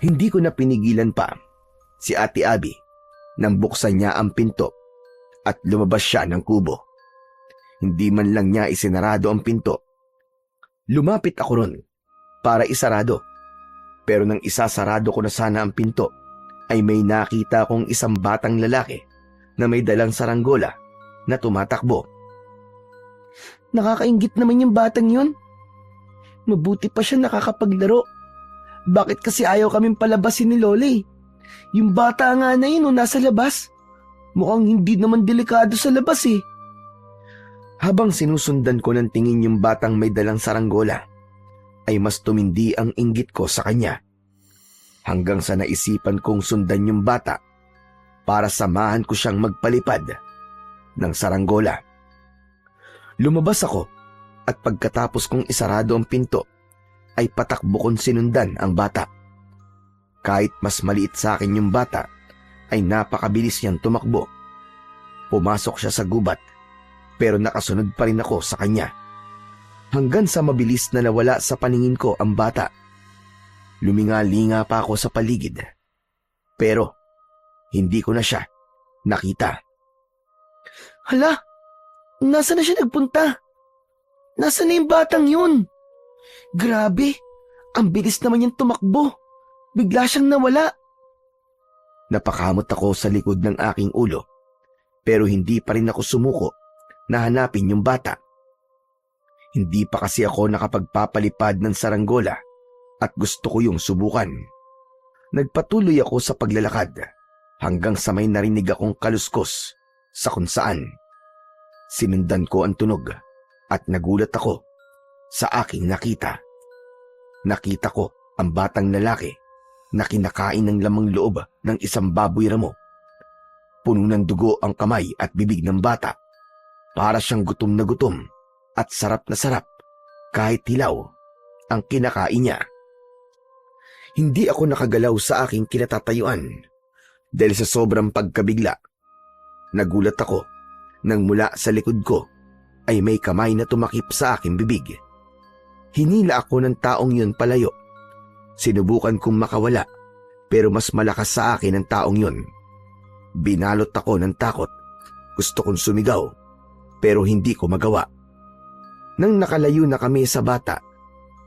Hindi ko na pinigilan pa si Ate Abby nang buksan niya ang pinto at lumabas siya ng kubo. Hindi man lang niya isinarado ang pinto. Lumapit ako ron para isarado. Pero nang isasarado ko na sana ang pinto, ay may nakita kong isang batang lalaki na may dalang saranggola na tumatakbo. Nakakaingit naman yung batang yun. Mabuti pa siya nakakapaglaro. Bakit kasi ayaw kaming palabasin ni Lola eh? Yung bata nga na yun nasa labas. Mukhang hindi naman delikado sa labas eh. Habang sinusundan ko ng tingin yung batang may dalang saranggola, ay mas tumindi ang inggit ko sa kanya. Hanggang sa naisipan kong sundan yung bata para samahan ko siyang magpalipad ng saranggola. Lumabas ako at pagkatapos kong isarado ang pinto, ay patakbo kong sinundan ang bata. Kahit mas maliit sa akin yung bata, ay napakabilis niyang tumakbo. Pumasok siya sa gubat, pero nakasunod pa rin ako sa kanya. Hanggang sa mabilis na nawala sa paningin ko ang bata. Luminga-linga pa ako sa paligid. Pero, hindi ko na siya nakita. Hala, nasaan na siya nagpunta? Nasaan na yung batang yun? Grabe, ang bilis naman niyang tumakbo. Bigla siyang nawala. Napakamot ako sa likod ng aking ulo, pero hindi pa rin ako sumuko na hanapin yung bata. Hindi pa kasi ako nakapagpapalipad ng saranggola at gusto ko yung subukan. Nagpatuloy ako sa paglalakad hanggang sa may narinig akong kaluskos sa kung saan. Sinundan ko ang tunog at nagulat ako sa aking nakita. Nakita ko ang batang lalaki na kinakain ng lamang loob ng isang baboy ramo. Puno ng dugo ang kamay at bibig ng bata. Para siyang gutom na gutom at sarap na sarap kahit hilaw ang kinakain niya. Hindi ako nakagalaw sa aking kinatatayuan. Dahil sa sobrang pagkabigla, nagulat ako nang mula sa likod ko ay may kamay na tumakip sa aking bibig. Hinila ako ng taong yun palayo. Sinubukan kong makawala pero mas malakas sa akin ang taong yun. Binalot ako ng takot. Gusto kong sumigaw pero hindi ko magawa. Nang nakalayo na kami sa bata,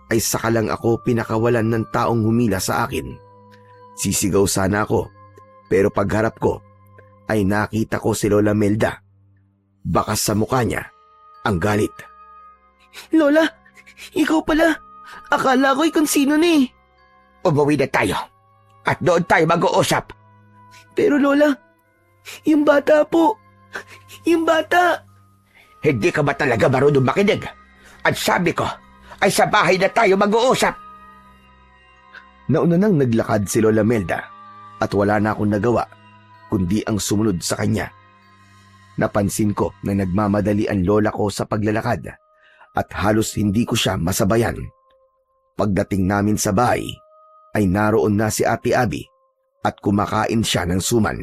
ay saka lang ako pinakawalan ng taong humila sa akin. Sisigaw sana ako pero pagharap ko ay nakita ko si Lola Melda. Bakas sa mukha niya ang galit. Lola, ikaw pala. Akala ko kung sino na eh. Umuwi na tayo at doon tayo mag-uusap. Pero Lola, yung bata po. Yung bata. Hindi ka ba talaga marunong makinig? At sabi ko ay sa bahay na tayo mag-uusap. Nauna nang naglakad si Lola Melda at wala na akong nagawa kundi ang sumunod sa kanya. Napansin ko na nagmamadali ang lola ko sa paglalakad at halos hindi ko siya masabayan. Pagdating namin sa bahay ay naroon na si Ate Abby at kumakain siya ng suman.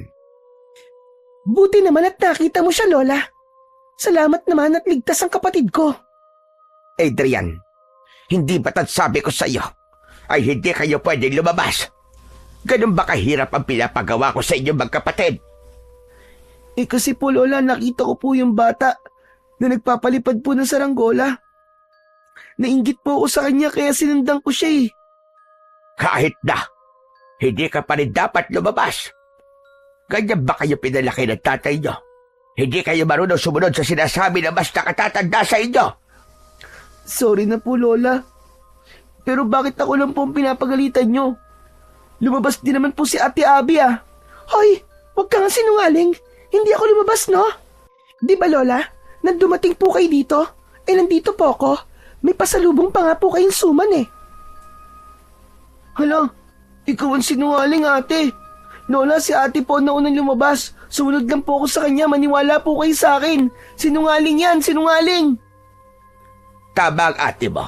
Buti naman at nakita mo siya, Lola. Salamat naman at ligtas ang kapatid ko. Adrian, hindi ba't sabi ko sa iyo ay hindi kayo pwedeng lumabas? Ganun ba kahirap ang pinapagawa ko sa inyong magkapatid? Kasi po Lola, nakita ko po yung bata na nagpapalipad po ng saranggola. Nainggit po ako sa kanya kaya sinundan ko siya eh. Kahit na, hindi ka pa rin dapat lumabas. Ganyan ba kayo pinalaki ng tatay nyo? Hindi kayo marunong sumunod sa sinasabi na mas nakatatanda sa inyo? Sorry na po Lola. Pero bakit ako lang po ang pinapagalitan nyo? Lumabas din naman po si Ate Abby ah. Hoy, huwag kang sinungaling. Hindi ako lumabas, no? Di ba, Lola? Nang dumating po kayo dito, nandito po ako. May pasalubong pa nga po kayong suman eh. Hala, ikaw ang sinungaling ate. Lola, si ate po na unang lumabas. Sumunod lang po ako sa kanya, maniwala po kayo sa akin. Sinungaling yan, sinungaling. Tama ang ate mo.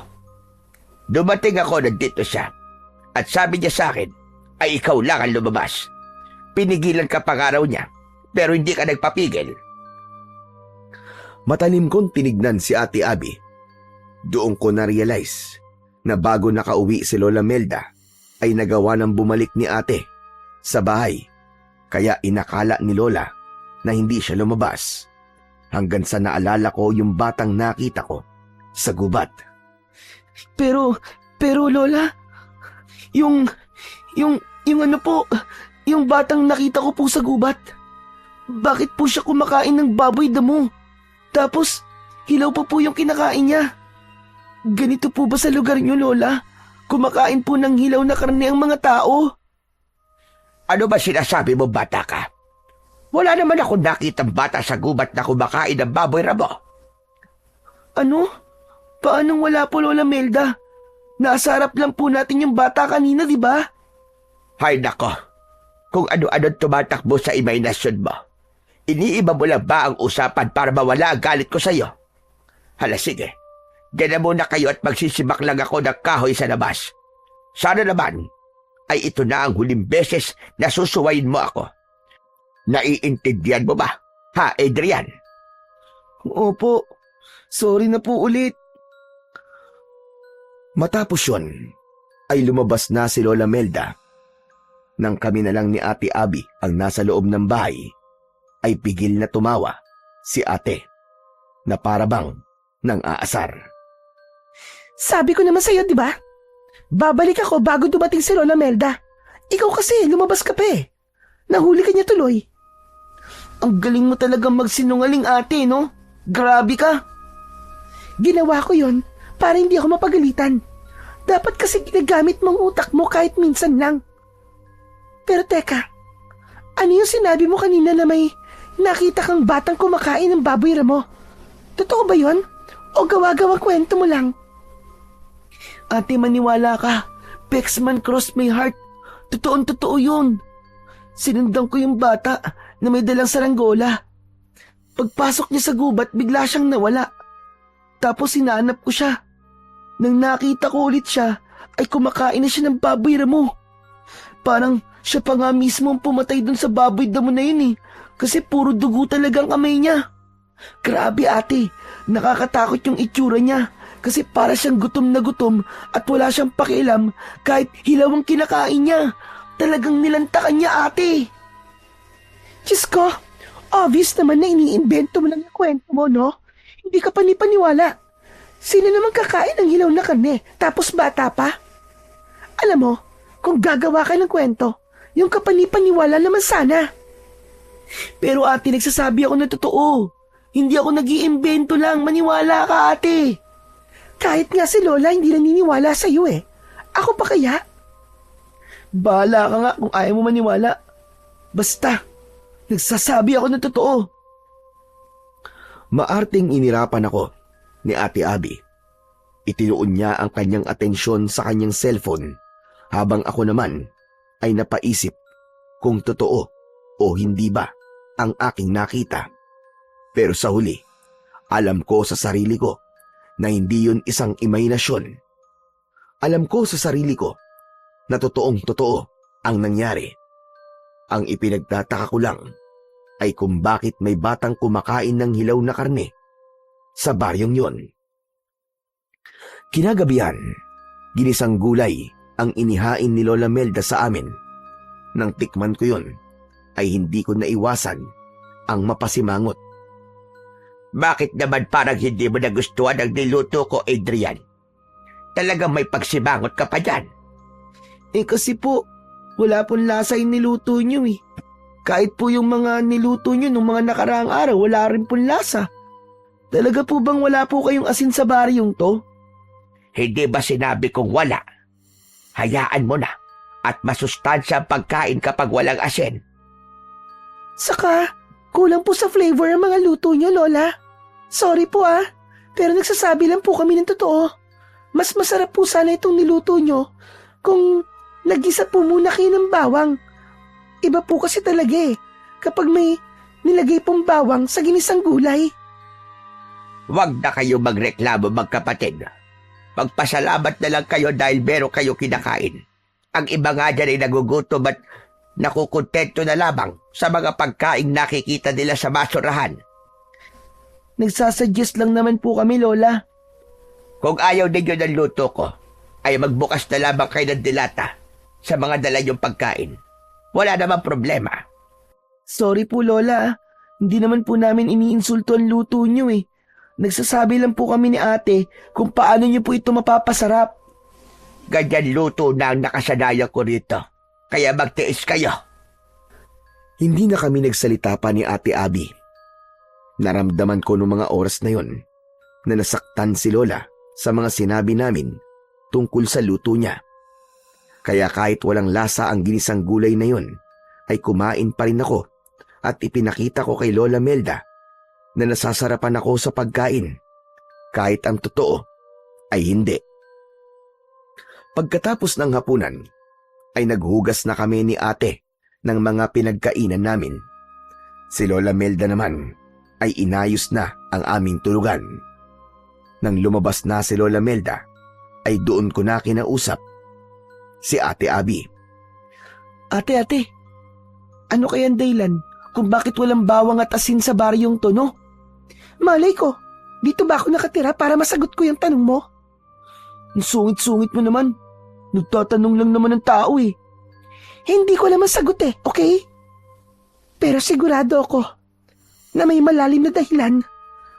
Dumating ako nandito siya. At sabi niya sa akin, ay ikaw lang ang lumabas. Pinigilan ka pa nga raw niya, pero hindi ka nagpapigil. Matalim kong tinignan si Ate Abby. Doon ko na-realize na bago nakauwi si Lola Melda ay nagawa ng bumalik ni ate sa bahay. Kaya inakala ni Lola na hindi siya lumabas hanggang sa naalala ko yung batang nakita ko sa gubat. Pero Lola, yung ano po, yung batang nakita ko po sa gubat. Bakit po siya kumakain ng baboy damo? Tapos, hilaw pa po yung kinakain niya. Ganito po ba sa lugar niyo, Lola? Kumakain po ng hilaw na karne ang mga tao. Ano ba sinasabi mo, bata ka? Wala naman ako nakitang bata sa gubat na kumakain ng baboy ramo. Ano? Paanong wala po, Lola Melda? Nasa harap lang po natin yung bata kanina, di ba? Hay nako, kung ano-ano tumatakbo sa imahinasyon mo. Iniiba mo lang ba ang usapan para mawala ang galit ko sa'yo? Hala sige, diyan na muna kayo at magsisibak lang ako ng kahoy sa labas. Sana naman ay ito na ang huling beses na susuwayin mo ako. Naiintindihan mo ba, ha Adrian? Opo, sorry na po ulit. Matapos yun, ay lumabas na si Lola Melda. Nang kami na lang ni Ate Abby ang nasa loob ng bahay, ay pigil na tumawa si ate na parabang nang aasar. Sabi ko naman sa'yo, di ba? Babalik ako bago dumating si Lola Melda. Ikaw kasi, lumabas ka pa eh. Nahuli ka niya tuloy. Ang galing mo talagang magsinungaling ate, no? Grabe ka. Ginawa ko yon para hindi ako mapagalitan. Dapat kasi ginagamit mong utak mo kahit minsan lang. Pero teka, ano yung sinabi mo kanina na may nakita kang batang kumakain ng baboy ramo? Totoo ba yon? O gawa-gawang kwento mo lang? Ate, maniwala ka. Pexman crossed my heart. Totoong-totoo yun. Sinundan ko yung bata na may dalang saranggola. Pagpasok niya sa gubat, bigla siyang nawala. Tapos hinanap ko siya. Nang nakita ko ulit siya, ay kumakain na siya ng baboy ramo. Parang Siya pa nga mismo ang pumatay dun sa baboy damo na yun eh. Kasi puro dugo talagang kamay niya. Grabe ate, nakakatakot yung itsura niya. Kasi para siyang gutom na gutom at wala siyang pakialam kahit hilaw ang kinakain niya. Talagang nilantakan niya ate. Diyos ko, obvious naman na iniimbento mo lang yung kwento mo, no? Hindi ka panipaniwala. Sino naman kakain ng hilaw na karne, tapos bata pa? Alam mo, kung gagawa ka ng kwento, yung kapanipaniwala naman sana. Pero ate, nagsasabi ako na totoo. Hindi ako nag-iimbento lang, maniwala ka ate. Kahit nga si Lola hindi naniniwala sa'yo eh. Ako pa kaya? Bahala ka nga kung ayaw mo maniwala. Basta, nagsasabi ako na totoo. Maarting inirapan ako ni Ate Abby. Itinuon niya ang kanyang atensyon sa kanyang cellphone habang ako naman ay napaisip kung totoo o hindi ba ang aking nakita. Pero sa huli, alam ko sa sarili ko na hindi yun isang imahinasyon. Alam ko sa sarili ko na totoong totoo ang nangyari. Ang ipinagtataka ko lang ay kung bakit may batang kumakain ng hilaw na karne sa baryong yon. Kinagabihan, ginisang gulay ang inihain ni Lola Melda sa amin. Nang tikman ko yon, ay hindi ko naiwasan ang mapasimangot. Bakit naman parang hindi mo nagustuhan ang niluto ko, Adrian? Talagang may pagsimangot ka pa dyan. Kasi po, wala pong lasa yung niluto nyo eh. Kahit po yung mga niluto nyo nung mga nakaraang araw, wala rin pong lasa. Talaga po bang wala po kayong asin sa baryong to? Hindi ba sinabi kong wala? Hayaan mo na at masustansya ang pagkain kapag walang asin. Saka, kulang po sa flavor ang mga luto niyo, Lola. Sorry po pero nagsasabi lang po kami ng totoo. Mas masarap po sana itong niluto niyo kung nagisa po muna kayo ng bawang. Iba po kasi talaga kapag may nilagay pong bawang sa ginisang gulay. Huwag na kayo magreklamo, magkapatid. Magpasalamat na lang kayo dahil meron kayo kinakain. Ang iba nga dyan ay nagugutom at nakukontento na lamang sa mga pagkaing nakikita nila sa basurahan. Nagsasuggest lang naman po kami, Lola. Kung ayaw ninyo ng luto ko, ay magbukas na lamang kayo ng dilata sa mga dala niyong pagkain. Wala namang problema. Sorry po, Lola. Hindi naman po namin iniinsulto ang luto niyo eh. Nagsasabi lang po kami ni ate kung paano niyo po ito mapapasarap. Ganyan luto na ang nakasanayan ko rito. Kaya magtiis kayo. Hindi na kami nagsalita pa ni Ate Abby. Naramdaman ko noong mga oras na yon na nasaktan si Lola sa mga sinabi namin tungkol sa luto niya. Kaya kahit walang lasa ang ginisang gulay na yon, ay kumain pa rin ako at ipinakita ko kay Lola Melda na nasasarapan ako sa pagkain, kahit ang totoo ay hindi. Pagkatapos ng hapunan, ay naghugas na kami ni ate ng mga pinagkainan namin. Si Lola Melda naman ay inayos na ang aming tulugan. Nang lumabas na si Lola Melda, ay doon ko na kinausap si Ate Abby. Ate, ano kayang dahilan kung bakit walang bawang at asin sa baryong to, no? Malay ko, dito ba ako nakatira para masagot ko yung tanong mo? Ang sungit-sungit mo naman. Nagtatanong lang naman ng tao eh. Hindi ko naman sagot okay? Pero sigurado ako na may malalim na dahilan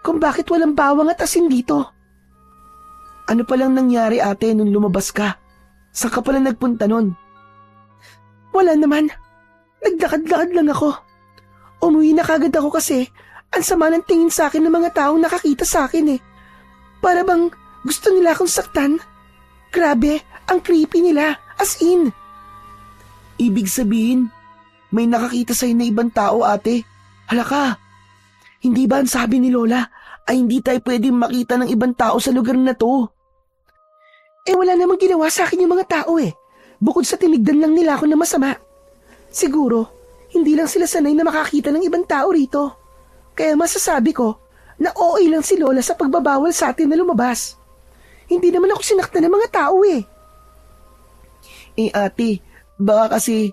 kung bakit walang bawang at asin dito. Ano palang nangyari ate nung lumabas ka? Saan ka pala nagpunta nun? Wala naman. Nagdakad-lakad lang ako. Umuwi na kagad ako kasi ang sama ng tingin sa akin ng mga taong nakakita sa akin Para bang gusto nila akong saktan. Grabe, ang creepy nila. As in. Ibig sabihin, may nakakita sa'yo na ibang tao ate. Halaka, hindi ba ang sabi ni Lola ay hindi tayo pwedeng makita ng ibang tao sa lugar na to? Wala namang ginawa sa akin yung mga tao Bukod sa tinigdan lang nila ako na masama. Siguro, hindi lang sila sanay na makakita ng ibang tao rito. Kaya masasabi ko na OA lang si Lola sa pagbabawal sa atin na lumabas. Hindi naman ako sinaktan ng mga tao Ate, baka kasi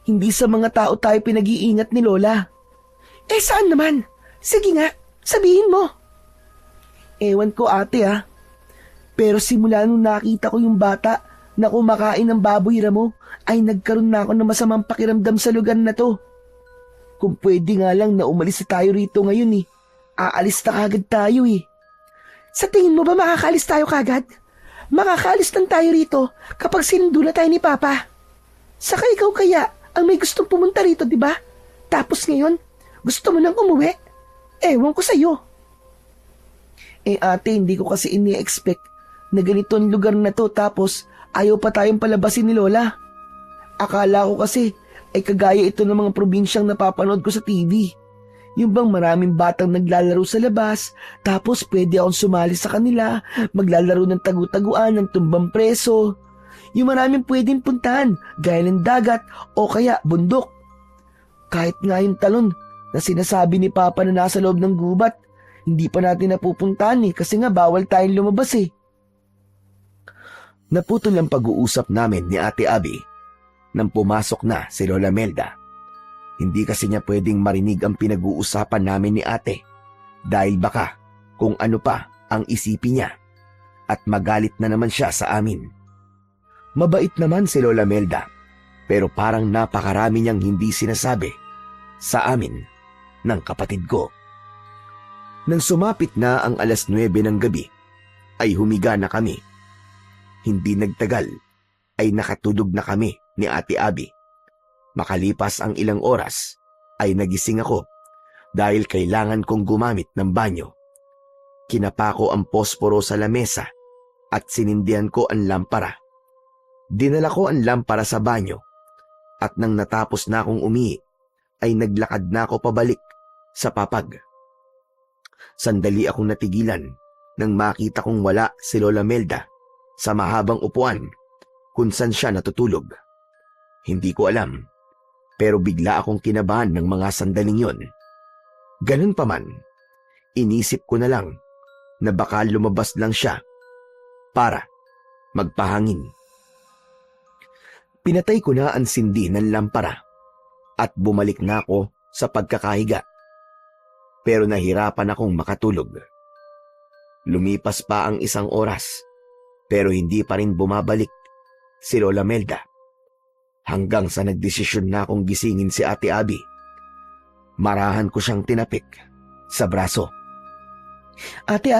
Hindi sa mga tao tayo pinag-iingat ni Lola. Eh saan naman? Sige nga, sabihin mo. Ewan ko ate Pero simula nung nakita ko yung bata na kumakain ng baboy ramo, ay nagkaroon na ako ng masamang pakiramdam sa lugar na to. Kung pwede nga lang na umalis na tayo rito ngayon Aalis na kagad tayo Sa tingin mo ba makakaalis tayo kagad? Makakaalis lang tayo rito kapag sinundula tayo ni Papa. Saka ikaw kaya ang may gustong pumunta rito, di ba? Tapos ngayon, gusto mo nang umuwi? Ewan ko sa'yo. Ate, hindi ko kasi ini-expect na ganito ang lugar na to tapos ayaw pa tayong palabasin ni Lola. Akala ko kasi ay kagaya ito ng mga probinsyang napapanood ko sa TV. Yung bang maraming batang naglalaro sa labas, tapos pwede akong sumali sa kanila, maglalaro ng tagu-taguan, ng tumbang preso. Yung maraming pwedeng puntahan, gaya ng dagat o kaya bundok. Kahit nga yung talon na sinasabi ni Papa na nasa loob ng gubat, hindi pa natin napupuntahan kasi nga bawal tayong lumabas Naputol ang pag-uusap namin ni Ate Abby nang pumasok na si Lola Melda. Hindi kasi niya pwedeng marinig ang pinag-uusapan namin ni ate dahil baka kung ano pa ang isipin niya at magalit na naman siya sa amin. Mabait naman si Lola Melda pero parang napakarami niyang hindi sinasabi sa amin ng kapatid ko. Nang sumapit na ang 9:00 ng gabi ay humiga na kami. Hindi nagtagal ay nakatulog na kami ni Ate Abby. Makalipas ang ilang oras ay nagising ako dahil kailangan kong gumamit ng banyo. Kinapa ko ang posporo sa lamesa at sinindihan ko ang lampara. Dinala ko ang lampara sa banyo at nang natapos na akong umihi ay naglakad na ako pabalik sa papag. Sandali akong natigilan nang makita kong wala si Lola Melda sa mahabang upuan kung saan siya natutulog. Hindi ko alam, pero bigla akong kinabahan ng mga sandaling yon. Ganun pa man, inisip ko na lang na baka lumabas lang siya para magpahangin. Pinatay ko na ang sindi ng lampara at bumalik na ako sa pagkakahiga. Pero nahirapan akong makatulog. Lumipas pa ang 1 oras pero hindi pa rin bumabalik si Lola Melda. Hanggang sa nagdesisyon na akong gisingin si Ate Abby. Marahan ko siyang tinapik sa braso. Ate,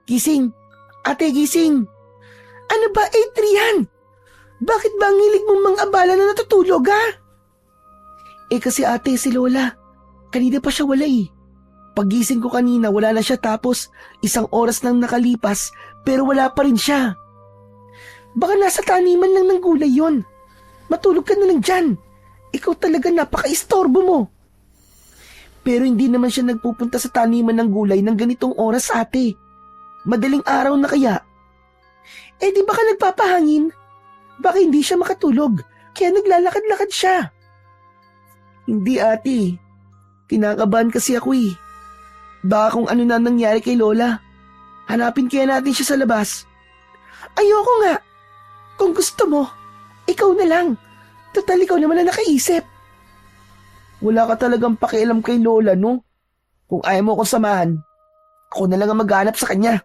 gising! Ate, gising! Ano ba, Adrian? Bakit ba ang hilig mong mga abala na natutulog, Kasi ate, si Lola, kanina pa siya wala Pagising ko kanina, wala na siya tapos 1 oras nang nakalipas pero wala pa rin siya. Baka nasa taniman lang ng gulay yon. Matulog ka na lang dyan. Ikaw talaga napaka-istorbo mo. Pero hindi naman siya nagpupunta sa taniman ng gulay ng ganitong oras, ate. Madaling araw na kaya. Di baka nagpapahangin? Baka hindi siya makatulog, kaya naglalakad-lakad siya. Hindi, ate. Kinakabahan kasi ako Baka kung ano na nangyari kay Lola. Hanapin kaya natin siya sa labas. Ayoko nga. Kung gusto mo, ikaw na lang. Total, ikaw naman na nakaisip. Wala ka talagang pakialam kay Lola, no? Kung ayaw mo akong samahan, ako na lang ang maghanap sa kanya.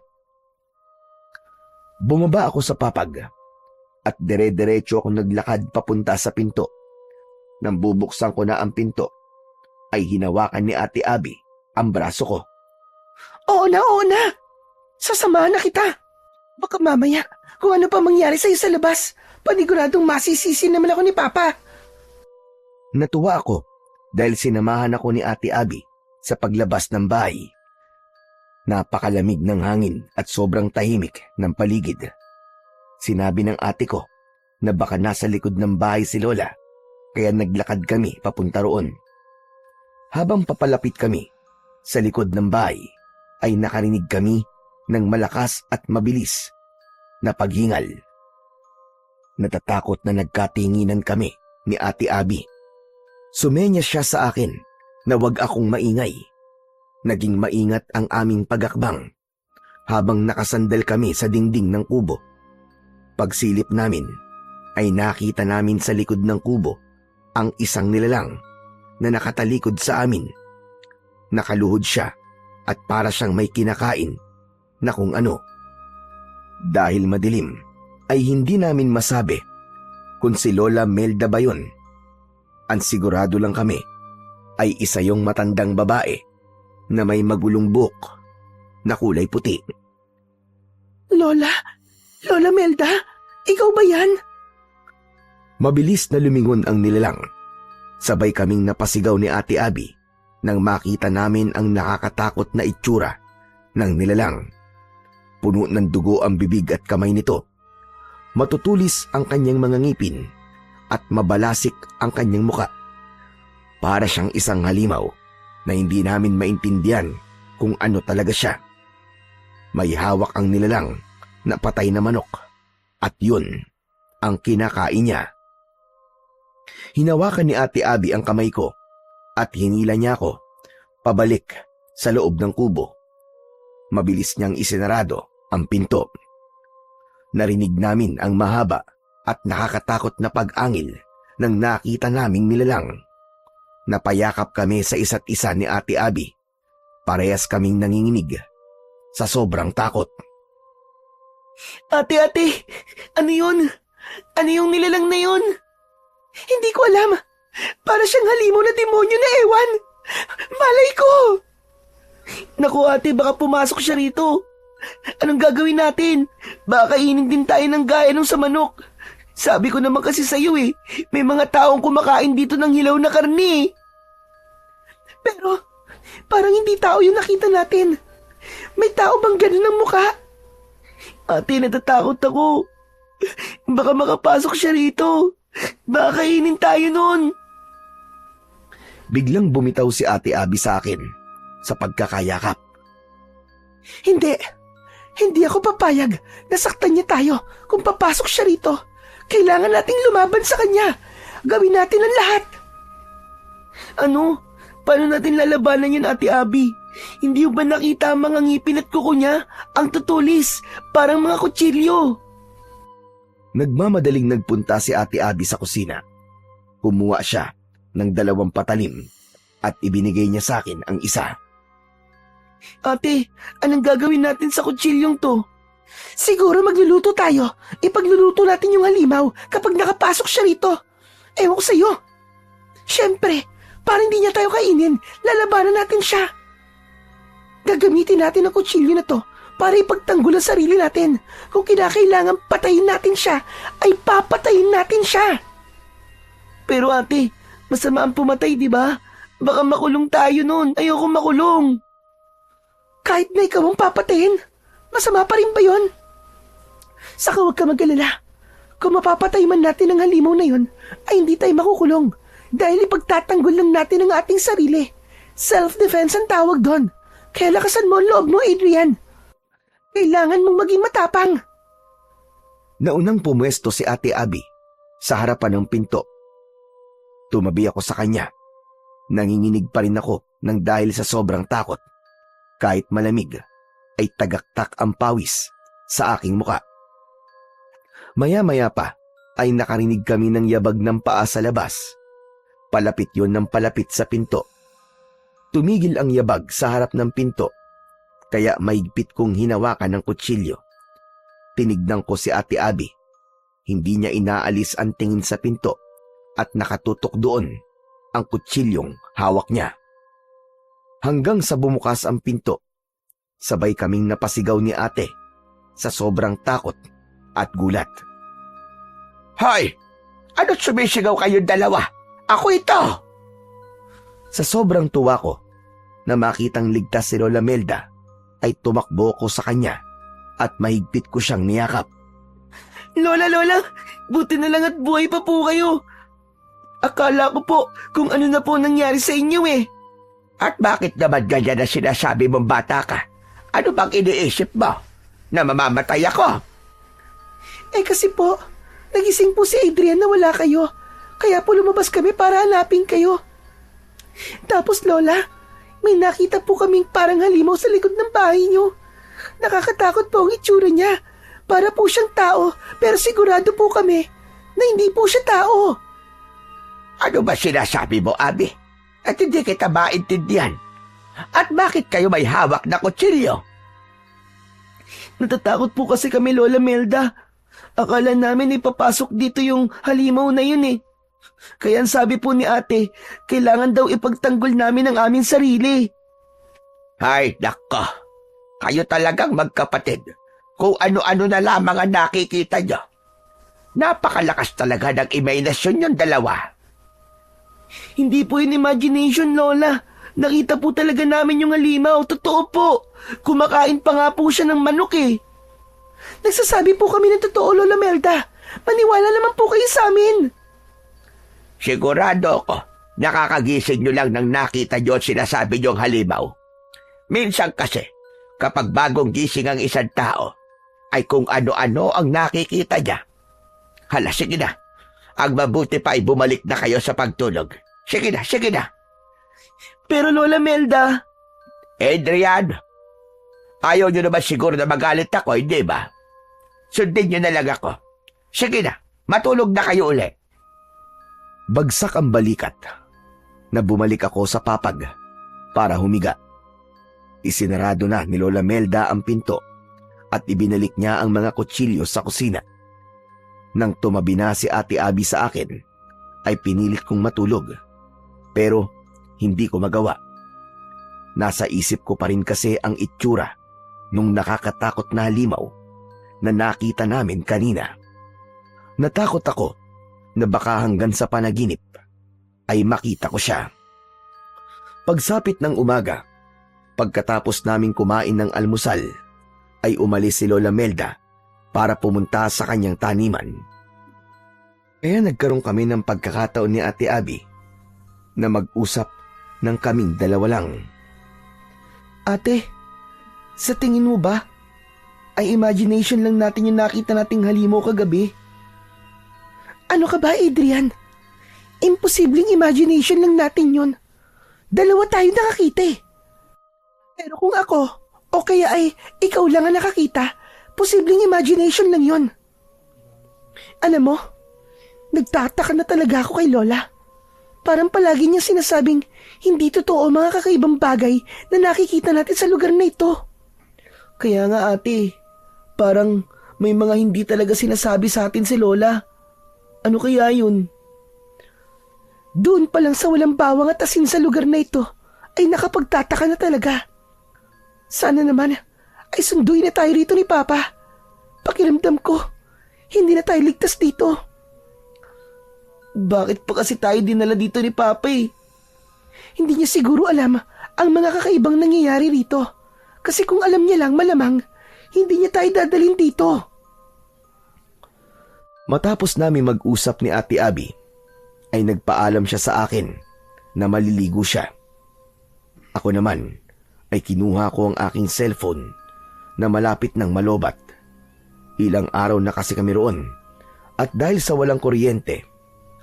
Bumaba ako sa papag at dire-diretso akong naglakad papunta sa pinto. Nang bubuksan ko na ang pinto, ay hinawakan ni Ate Abby ang braso ko. Oo na. Sasamahan na kita. Baka mamaya, kung ano pa mangyari sa'yo sa labas, paniguradong masisisi naman ako ni Papa. Natuwa ako dahil sinamahan ako ni Ate Abby sa paglabas ng bahay. Napakalamig ng hangin at sobrang tahimik ng paligid. Sinabi ng ate ko na baka nasa likod ng bahay si Lola, kaya naglakad kami papunta roon. Habang papalapit kami sa likod ng bahay, ay nakarinig kami ng malakas at mabilis na paghingal. Natatakot na nagkatinginan kami ni Ate Abby. Sumenya siya sa akin na wag akong maingay. Naging maingat ang aming pagakbang habang nakasandal kami sa dingding ng kubo. Pagsilip namin ay nakita namin sa likod ng kubo ang isang nilalang na nakatalikod sa amin. Nakaluhod siya at para siyang may kinakain na kung ano. Dahil madilim ay hindi namin masabi kung si Lola Melda ba yun. Ang sigurado lang kami ay isa yung matandang babae na may magulong buhok na kulay puti. Lola? Lola Melda? Ikaw ba yan? Mabilis na lumingon ang nilalang. Sabay kaming napasigaw ni Ate Abby nang makita namin ang nakakatakot na itsura ng nilalang. Puno ng dugo ang bibig at kamay nito. Matutulis ang kanyang mga ngipin at mabalasik ang kanyang muka. Para siyang isang halimaw na hindi namin maintindihan kung ano talaga siya. May hawak ang nilalang na patay na manok at yun ang kinakain niya. Hinawakan ni Ate Abby ang kamay ko at hinila niya ako pabalik sa loob ng kubo. Mabilis niyang isinarado ang pinto. Narinig namin ang mahaba at nakakatakot na pag-angil nang nakita naming nilalang. Napayakap kami sa isa't isa ni Ate Abby. Parehas kaming nanginginig sa sobrang takot. Ate, ano yun? Ano yung nilalang na yun? Hindi ko alam. Para siyang halimaw na demonyo na ewan. Malay ko! Naku ate, baka pumasok siya rito. Anong gagawin natin? Baka kainin din tayo ng gaya nung sa manok. Sabi ko naman kasi sa'yo may mga taong kumakain dito ng hilaw na karni. Pero, parang hindi tao yung nakita natin. May tao bang ganun ang mukha? Ate, natatakot ako. Baka makapasok siya rito. Baka kainin tayo nun. Biglang bumitaw si Ate Abby sa akin sa pagkakayakap. Hindi. Hindi ako papayag na saktan niya tayo kung papasok siya rito. Kailangan nating lumaban sa kanya. Gawin natin ang lahat. Ano? Paano natin lalabanan yun, Ate Abby? Hindi ba nakita ang mga ngipin at kuko niya? Ang tutulis, parang mga kutsilyo. Nagmamadaling nagpunta si Ate Abby sa kusina. Kumuha siya ng 2 patalim at ibinigay niya sa akin ang isa. Ate, anong gagawin natin sa kutsilyong to? Siguro magluluto tayo. Ipagluluto natin yung halimaw kapag nakapasok siya rito. Ewan ko sa'yo. Siyempre, para hindi niya tayo kainin, lalabanan natin siya. Gagamitin natin ang kutsilyo na to para ipagtanggol ang sarili natin. Kung kinakailangan patayin natin siya, ay papatayin natin siya. Pero ate, masama ang pumatay, di ba? Baka makulong tayo nun. Ayoko makulong. Kahit na ikaw ang papatayin, masama pa rin ba yun? Saka huwag ka mag-alala. Kung mapapatay man natin ang halimaw na yun, ay hindi tayo makukulong. Dahil ipagtatanggol lang natin ang ating sarili. Self-defense ang tawag doon. Kaya lakasan mo ang loob mo, Adrian. Kailangan mong maging matapang. Naunang pumwesto si Ate Abby sa harapan ng pinto. Tumabi ako sa kanya. Nanginginig pa rin ako nang dahil sa sobrang takot. Kahit malamig, ay tagaktak ang pawis sa aking muka. Maya-maya pa ay nakarinig kami ng yabag ng paa sa labas. Palapit yon ng palapit sa pinto. Tumigil ang yabag sa harap ng pinto, kaya maigpit kong hinawakan ng kutsilyo. Tinignan ko si Ate Abby. Hindi niya inaalis ang tingin sa pinto at nakatutok doon ang kutsilyong hawak niya. Hanggang sa bumukas ang pinto, sabay kaming napasigaw ni ate sa sobrang takot at gulat. Hoy! Ano't sumisigaw kayo dalawa? Ako ito! Sa sobrang tuwa ko na makitang ligtas si Lola Melda, ay tumakbo ko sa kanya at mahigpit ko siyang niyakap. Lola, buti na lang at buhay pa po kayo. Akala ko po kung ano na po nangyari sa inyo At bakit naman ganyan na sinasabi mong bata ka? Ano bang iniisip mo? Na mamamatay ako? Kasi po, nagising po si Adrian na wala kayo. Kaya po lumabas kami para hanapin kayo. Tapos Lola, may nakita po kaming parang halimaw sa likod ng bahay niyo. Nakakatakot po ang itsura niya. Para po siyang tao, pero sigurado po kami na hindi po siya tao. Ano ba sinasabi mo, Abi? At hindi kita maintindihan. At bakit kayo may hawak na kutsilyo? Natatakot po kasi kami, Lola Melda. Akala namin ipapasok dito yung halimaw na yun eh. Kaya ang sabi po ni ate, kailangan daw ipagtanggol namin ang aming sarili. Ay, nako. Kayo talagang magkapatid. Kung ano-ano na lamang ang nakikita nyo. Napakalakas talaga ng imahinasyon yung dalawa. Hindi po yun imagination, Lola. Nakita po talaga namin yung halimaw. Totoo po. Kumakain pa nga po siya ng manok eh. Nagsasabi po kami ng totoo, Lola Melda. Maniwala naman po kayo sa amin. Sigurado ako, nakakagising nyo lang nang nakita nyo at sinasabi nyong halimaw. Minsan kasi, kapag bagong gising ang isang tao, ay kung ano-ano ang nakikita niya. Hala, sige na. Ang mabuti pa ay bumalik na kayo sa pagtulog. Sige na, sige na. Pero Lola Melda, Adrian, ayaw nyo naman siguro na magalit ako, hindi ba? Sundin nyo na lang ako. Sige na, matulog na kayo uli. Bagsak ang balikat na bumalik ako sa papag para humiga. Isinarado na ni Lola Melda ang pinto at ibinalik niya ang mga kutsilyo sa kusina. Nang tumabi na si Ate Abby sa akin, ay pinilit kong matulog. Pero hindi ko magawa. Nasa isip ko pa rin kasi ang itsura nung nakakatakot na halimaw na nakita namin kanina. Natakot ako na baka hanggang sa panaginip ay makita ko siya. Pagsapit ng umaga, pagkatapos naming kumain ng almusal, ay umalis si Lola Melda para pumunta sa kanyang taniman. Kaya nagkaroon kami ng pagkakataon ni Ate Abby na mag-usap ng kaming dalawa lang. ate, sa tingin mo ba, ay imagination lang natin yung nakita nating halimaw kagabi? Ano ka ba, Adrian? Imposibleng imagination lang natin yun. Dalawa tayo nakakita eh. Pero kung ako, o kaya ay ikaw lang ang nakakita, posibleng imagination lang yun. Alam mo, nagtataka na talaga ako kay Lola. Parang palagi niya sinasabing hindi totoo ang mga kakaibang bagay na nakikita natin sa lugar na ito. Kaya nga ate, parang may mga hindi talaga sinasabi sa atin si Lola. Ano kaya yun? Doon pa lang sa walang bawang at asin sa lugar na ito ay nakapagtataka na talaga. Sana naman ay sunduin na tayo rito ni Papa. Pakiramdam ko, hindi na tayo ligtas dito. Bakit pa kasi tayo dinala dito ni Papa eh? Hindi niya siguro alam ang mga kakaibang nangyayari rito. Kasi kung alam niya lang malamang, hindi niya tayo dadalhin dito. Matapos namin mag-usap ni Ate Abby, ay nagpaalam siya sa akin na maliligo siya. Ako naman ay kinuha ko ang aking cellphone na malapit ng malobat. Ilang araw na kasi kami roon at dahil sa walang kuryente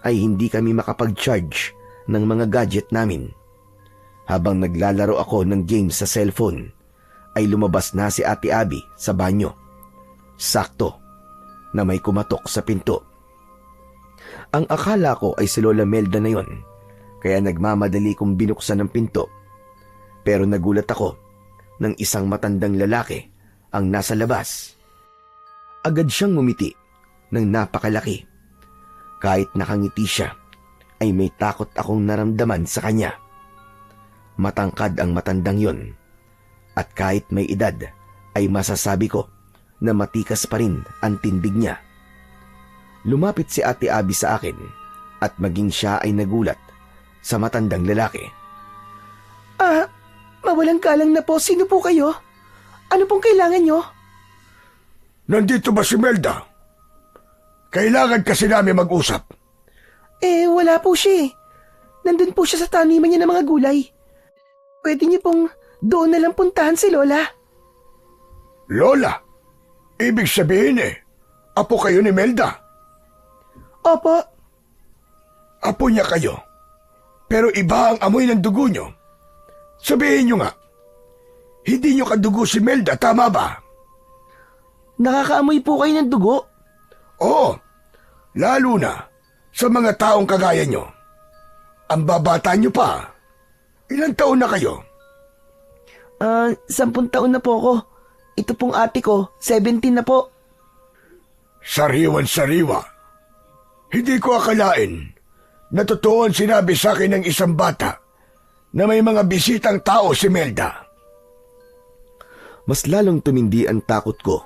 ay hindi kami makapag-charge ng mga gadget namin. Habang naglalaro ako ng games sa cellphone, ay lumabas na si Ate Abby sa banyo. Sakto na may kumatok sa pinto. Ang akala ko ay si Lola Melda na yon, kaya nagmamadali kong binuksan ang pinto. Pero nagulat ako nang isang matandang lalaki ang nasa labas. Agad siyang ngumiti ng napakalaki. Kahit nakangiti siya, ay may takot akong naramdaman sa kanya. Matangkad ang matandang yon, at kahit may edad, ay masasabi ko na matikas pa rin ang tindig niya. Lumapit si Ate Abby sa akin at maging siya ay nagulat sa matandang lalaki. Mawalang galang na po. Sino po kayo? Ano pong kailangan nyo? Nandito ba si Melda? Kailangan kasi namin mag-usap. Wala po siya eh. Nandun po siya sa taniman niya ng mga gulay. Pwede niyo pong doon na lang puntahan si Lola. Lola, ibig sabihin apo kayo ni Melda. Opo. Apo niya kayo. Pero iba ang amoy ng dugo niyo. Sabihin niyo nga, hindi niyo kadugo si Melda, tama ba? Nakakaamoy po kayo ng dugo? Oo, lalo na sa mga taong kagaya niyo. Ang babata niyo pa. Ilang taon na kayo? 10 taon na po ako. Ito pong ate ko, 17 na po. Sariwan-sariwa. Hindi ko akalain na totoo ang sinabi sa akin ng isang bata na may mga bisitang tao si Melda. Mas lalong tumindi ang takot ko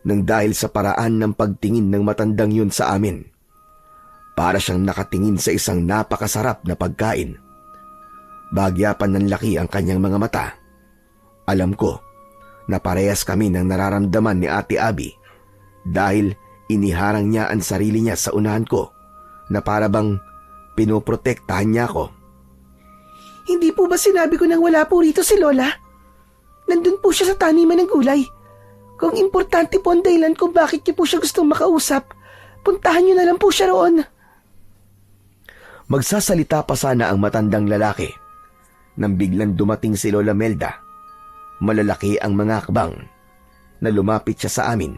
nang dahil sa paraan ng pagtingin ng matandang yun sa amin. Para siyang nakatingin sa isang napakasarap na pagkain. Bagyapan ng laki ang kanyang mga mata. Alam ko na parehas kami ng nararamdaman ni Ate Abby dahil iniharang niya ang sarili niya sa unahan ko na para bang pinoprotektahan niya ako. Hindi po ba sinabi ko nang wala po rito si Lola? Nandun po siya sa taniman ng gulay. Kung importante po ang dahilan kung bakit niyo po siya gustong makausap, puntahan niyo na lang po siya roon. Magsasalita pa sana ang matandang lalaki nang biglang dumating si Lola Melda. Malalaki ang mga akbang na lumapit siya sa amin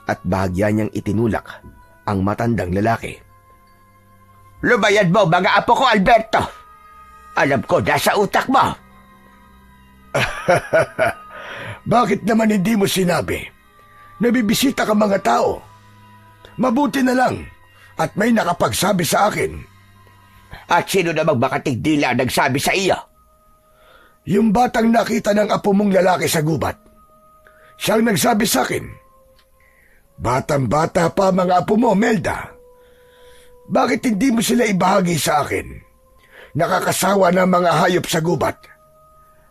at bahagya niyang itinulak ang matandang lalaki. Lumayan mo, mga apo ko, Alberto! Alam ko, nasa utak mo! Bakit naman hindi mo sinabi? Nabibisita ka mga tao. Mabuti na lang at may nakapagsabi sa akin. At sino namang makatigdila nagsabi sa iyo? Yung batang nakita ng apo mong lalaki sa gubat. Siyang nagsabi sa akin. Batang-bata pa mga apo mo, Melda. Bakit hindi mo sila ibahagi sa akin? Nakakasawa ng mga hayop sa gubat.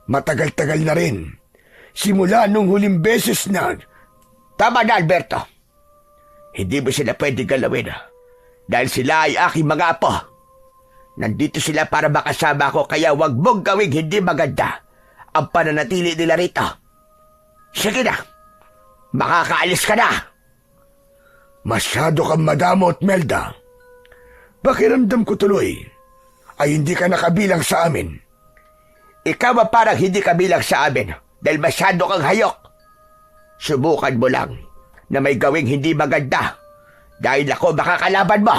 Matagal-tagal na rin. Simula nung huling beses na... Tama na, Alberto. Hindi mo sila pwede galawin dahil sila ay aking mga apo. Nandito sila para makasama ko kaya wag mong gawing hindi maganda ang pananatili nila rito. Sige na, makakaalis ka na. Masyado kang madamot, Melda. Pakiramdam ko tuloy ay hindi ka nakabilang sa amin. Ikaw ang parang hindi kabilang sa amin dahil masyado kang hayok. Subukan mo lang na may gawing hindi maganda dahil ako makakalaban mo.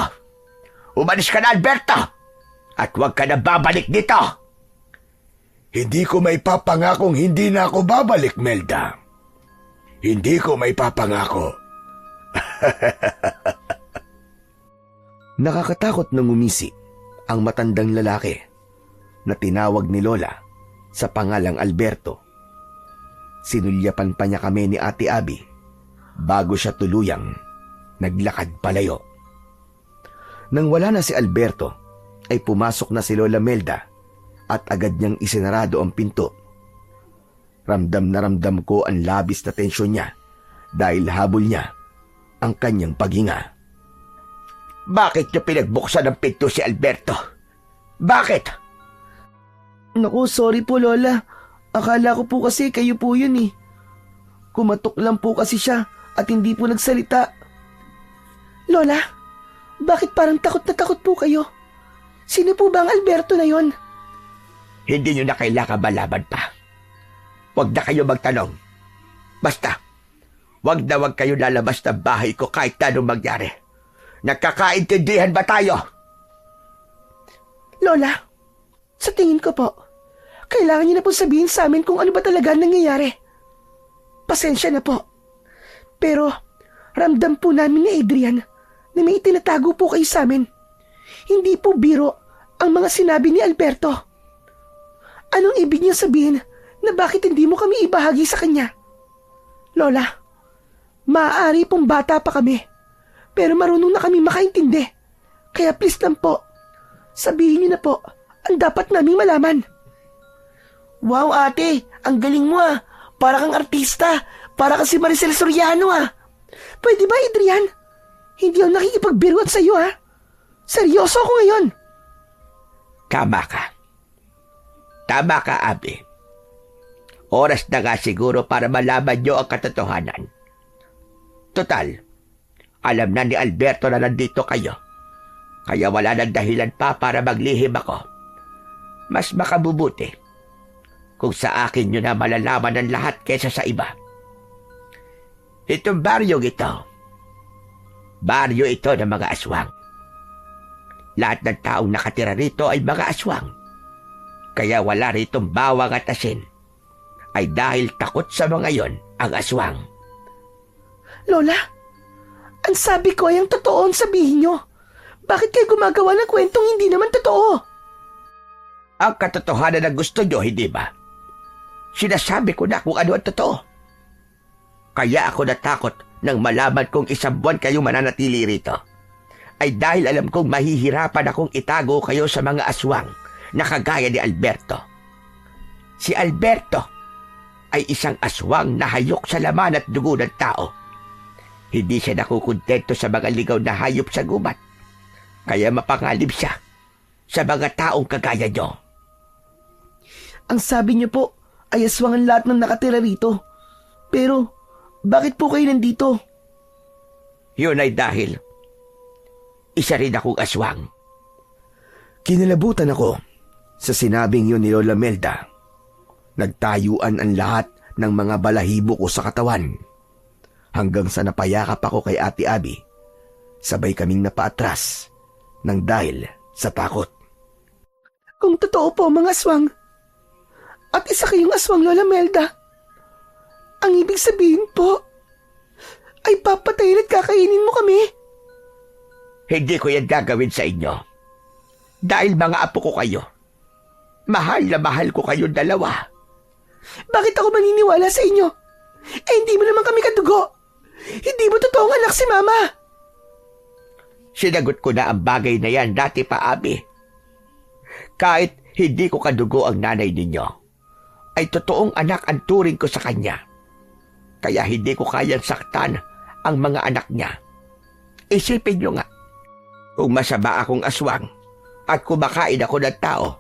Umalis ka na, Alberto, at huwag ka na babalik dito. Hindi ko may papangakong hindi na ako babalik, Melda. Hindi ko may papangako. Nakakatakot nang umisi ang matandang lalaki na tinawag ni Lola sa pangalang Alberto. Sinulyapan pa niya kami ni Ate Abby bago siya tuluyang naglakad palayo. Nang wala na si Alberto, ay pumasok na si Lola Melda at agad niyang isinarado ang pinto. Ramdam na ramdam ko ang labis na tensyon niya dahil habol niya ang kanyang paghinga. Bakit niyo pinagbuksan ng pinto si Alberto? Bakit? Naku, sorry po Lola. Akala ko po kasi kayo po yun eh. Kumatok lang po kasi siya at hindi po nagsalita. Lola, bakit parang takot na takot po kayo? Sino po ba ang Alberto na yon? Hindi niyo na kailangan malaman pa. Huwag na kayo magtanong. Basta, huwag kayo lalabas ng bahay ko kahit anong mangyari. Nagkakaintindihan ba tayo? Lola, sa tingin ko po, kailangan niyo na po sabihin sa amin kung ano ba talaga ang nangyayari. Pasensya na po. Pero ramdam po namin ni Adrian na may itinatago po kayo sa amin. Hindi po biro ang mga sinabi ni Alberto. Anong ibig niya sabihin na bakit hindi mo kami ibahagi sa kanya? Lola, maaari pong bata pa kami, pero marunong na kami makaintindi. Kaya please lang po, sabihin niyo na po ang dapat naming malaman. Wow ate, ang galing mo ah. Para kang artista. Para kang si Maricel Soriano ah. Pwede ba, Adrian? Hindi ako nakikipagbiruan sa iyo, ha? Seryoso ako ngayon. Tama ka. Tama ka, Abby. Oras na nga siguro para malaman niyo ang katotohanan. Total, alam na ni Alberto na nandito kayo. Kaya wala nang dahilan pa para maglihim ako. Mas makabubuti kung sa akin nyo na malalaman ang lahat kesa sa iba. Itong baryo ito ng mga aswang. Lahat ng taong nakatira rito ay mga aswang. Kaya wala ritong bawang at asin. Ay dahil takot sa mga yon ang aswang. Lola, ang sabi ko ay ang totoo ang sabihin nyo. Bakit kayo gumagawa ng kwentong hindi naman totoo? Ang katotohanan na gusto nyo, hindi ba? Sinasabi ko na kung ano ang totoo. Kaya ako natakot nang malaman kong isang buwan kayo mananatili rito. Ay dahil alam kong mahihirapan akong itago kayo sa mga aswang na kagaya ni Alberto. Si Alberto ay isang aswang na hayok sa laman at dugo ng tao. Hindi siya nakukontento sa mga ligaw na hayop sa gubat. Kaya mapangalib siya sa mga taong kagaya nyo. Ang sabi niyo po ay aswang ang lahat ng nakatira rito. Pero, bakit po kayo nandito? Yun ay dahil isa rin akong aswang. Kinalabutan ako sa sinabing yun ni Lola Melda. Nagtayuan ang lahat ng mga balahibo ko sa katawan. Hanggang sa napayakap ako kay Ate Abby, sabay kaming napaatras ng dahil sa takot. Kung totoo po mga aswang, at isa kayong aswang, Lola Melda, ang ibig sabihin po ay papatayin at kakainin mo kami. Hindi ko yan gagawin sa inyo. Dahil mga apo ko kayo. Mahal na mahal ko kayong dalawa. Bakit ako maniniwala sa inyo? Eh hindi mo naman kami kadugo. Hindi mo totoong anak si Mama. Sinagot ko na ang bagay na yan dati pa, Abi. Kahit hindi ko kadugo ang nanay ninyo, ay totoong anak ang turing ko sa kanya. Kaya hindi ko kayang saktan ang mga anak niya. Isipin nyo nga, kung masama akong aswang at kumakain ako ng tao,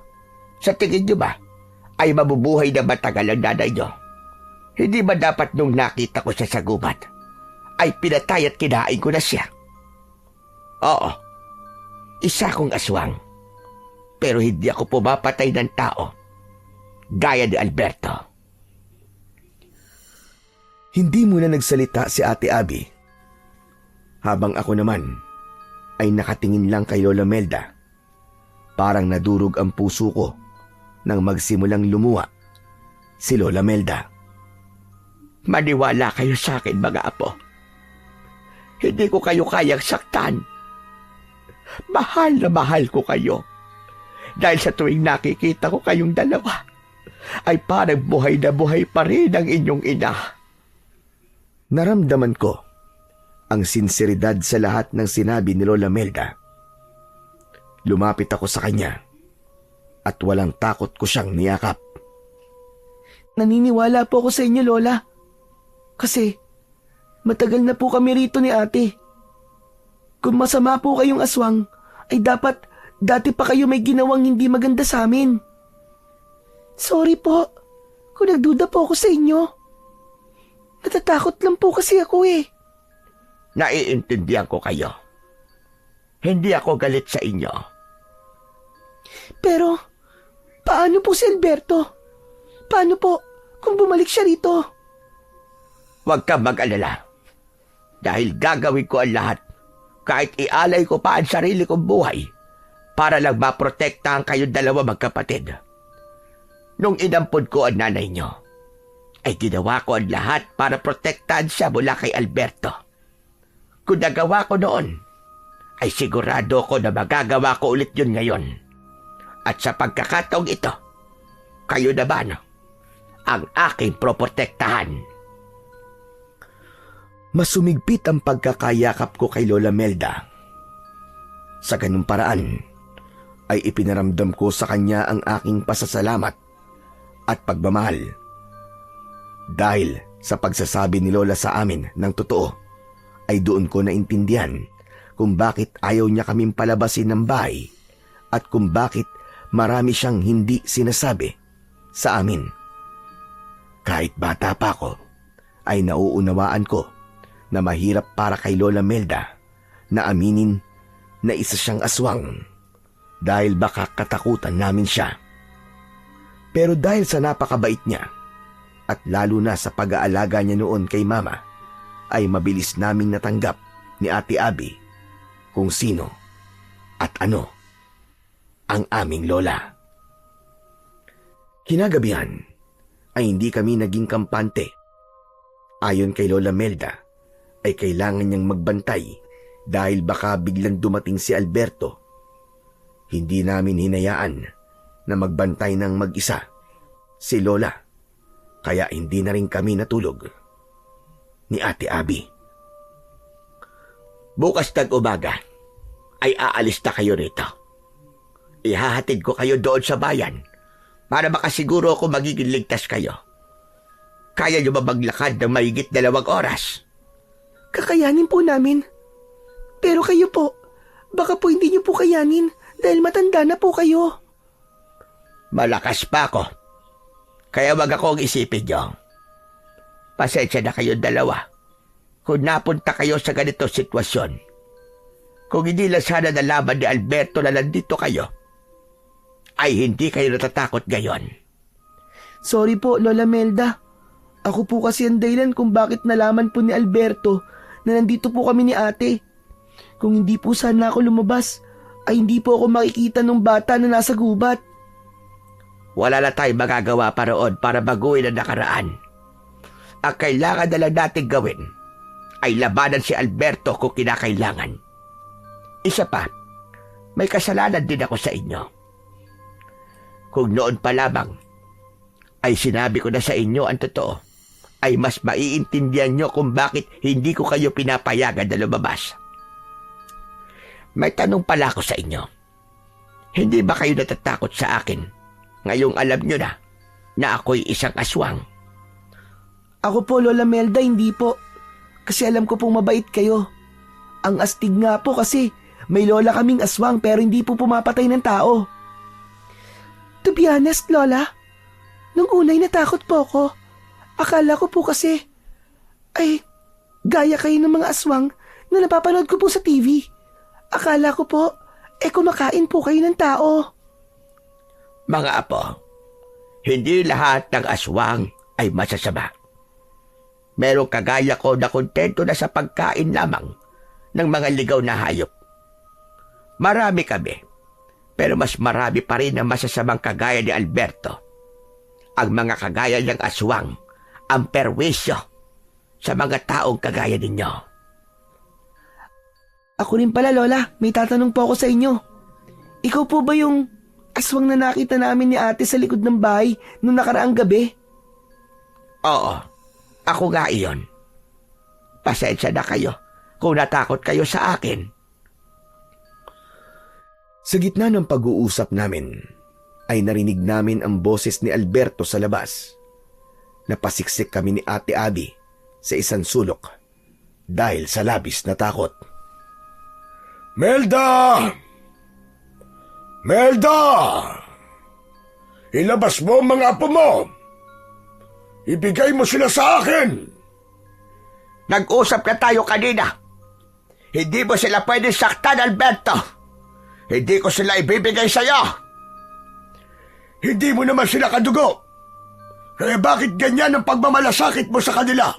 sa tingin nyo ba ay mabubuhay na matagal ang nanay nyo? Hindi ba dapat nung nakita ko siya sa gubat, ay pinatay at kinain ko na siya? Oo, isa akong aswang, pero hindi ako pumapatay ng tao, gaya ni Alberto. Hindi muna nagsalita si Ate Abby. Habang ako naman ay nakatingin lang kay Lola Melda. Parang nadurog ang puso ko nang magsimulang lumuha si Lola Melda. Maniwala kayo sa akin, mga apo. Hindi ko kayo kayang saktan. Mahal na mahal ko kayo. Dahil sa tuwing nakikita ko kayong dalawa, ay parang buhay na buhay pa rin ang inyong ina. Naramdaman ko ang sinseridad sa lahat ng sinabi ni Lola Melda. Lumapit ako sa kanya at walang takot ko siyang niyakap. Naniniwala po ako sa inyo, Lola. Kasi matagal na po kami rito ni ate. Kung masama po kayong aswang, ay dapat dati pa kayo may ginawang hindi maganda sa amin. Sorry po kung nagduda po ako sa inyo. Natatakot lang po kasi ako eh. Naiintindihan ko kayo. Hindi ako galit sa inyo. Pero, paano po si Alberto? Paano po kung bumalik siya rito? Huwag kang mag-alala. Dahil gagawin ko ang lahat, kahit ialay ko pa ang sarili kong buhay, para lang maprotektahan kayong dalawa magkapatid. Nung inampun ko ang nanay nyo, ay ginawa ko ang lahat para protektahan siya mula kay Alberto. Kung nagawa ko noon, ay sigurado ko na magagawa ko ulit yun ngayon. At sa pagkakataong ito, kayo naman ang aking proprotektahan. Masumigpit ang pagkakayakap ko kay Lola Melda. Sa ganung paraan, ay ipinaramdam ko sa kanya ang aking pasasalamat at pagmamahal. Dahil sa pagsasabi ni Lola sa amin ng totoo, ay doon ko naintindihan kung bakit ayaw niya kaming palabasin ng bahay at kung bakit marami siyang hindi sinasabi sa amin. Kahit bata pa ako, ay nauunawaan ko na mahirap para kay Lola Melda na aminin na isa siyang aswang dahil baka katakutan namin siya. Pero dahil sa napakabait niya at lalo na sa pag-aalaga niya noon kay Mama, ay mabilis naming natanggap ni Ate Abby kung sino at ano ang aming lola. Kinagabihan ay hindi kami naging kampante. Ayon kay Lola Melda, ay kailangan niyang magbantay dahil baka biglang dumating si Alberto. Hindi namin hinayaan na magbantay ng mag-isa si Lola, kaya hindi na rin kami natulog ni Ate Abby. Bukas tag-umaga ay aalis na kayo rito. Ihahatid ko kayo doon sa bayan para makasiguro ako magiging ligtas kayo. Kaya niyo ba maglakad ng mahigit 2 oras? Kakayanin po namin. Pero kayo po, baka po hindi niyo po kayanin dahil matanda na po kayo. Malakas pa ako. Kaya wag akong isipin niyo. Pasensya na kayo 2 kung napunta kayo sa ganito sitwasyon. Kung hindi lang sana nalaman ni Alberto na nandito kayo, ay hindi kayo natatakot ngayon. Sorry po, Lola Melda. Ako po kasi ang dahilan kung bakit nalaman po ni Alberto na nandito po kami ni ate. Kung hindi po sana ako lumabas, ay hindi po ako makikita ng bata na nasa gubat. Wala na tayong magagawa pa roon para baguhin ang nakaraan. Ang kailangan na lang natin gawin ay labanan si Alberto kung kinakailangan. Isa pa, may kasalanan din ako sa inyo. Kung noon pa lamang ay sinabi ko na sa inyo ang totoo, ay mas maiintindihan nyo kung bakit hindi ko kayo pinapayagan na lumabas. May tanong pala ako sa inyo. Hindi ba kayo natatakot sa akin ngayong alam nyo na ako'y isang aswang? Ako po, Lola Melda, hindi po. Kasi alam ko pong mabait kayo. Ang astig nga po kasi may lola kaming aswang pero hindi po pumapatay ng tao. To be honest, Lola, nung unay natakot po ako. Akala ko po kasi, ay, gaya kayo ng mga aswang na napapanood ko po sa TV. Akala ko po, kumakain po kayo ng tao. Mga apo, hindi lahat ng aswang ay masasama. Merong kagaya ko na kontento na sa pagkain lamang ng mga ligaw na hayop. Marami kami, pero mas marami pa rin ang masasamang kagaya ni Alberto. Ang mga kagaya niyang aswang ang perwisyo sa mga taong kagaya ninyo. Ako rin pala, Lola, may tatanong po ako sa inyo. Ikaw po ba yung aswang na nakita namin ni ate sa likod ng bahay noong nakaraang gabi? Oo, ako nga iyon. Pasensya na kayo kung natakot kayo sa akin. Sa gitna ng pag-uusap namin, ay narinig namin ang boses ni Alberto sa labas. Napasiksik kami ni Ate Abby sa isang sulok dahil sa labis na takot. Melda! Melda! Ilabas mo ang mga apo mo! Ibigay mo sila sa akin! Nag-usap na tayo kanina. Hindi mo sila pwede saktan, Alberto. Hindi ko sila ibibigay sa'yo. Hindi mo naman sila kadugo. Kaya bakit ganyan ang pagmamalasakit mo sa kanila?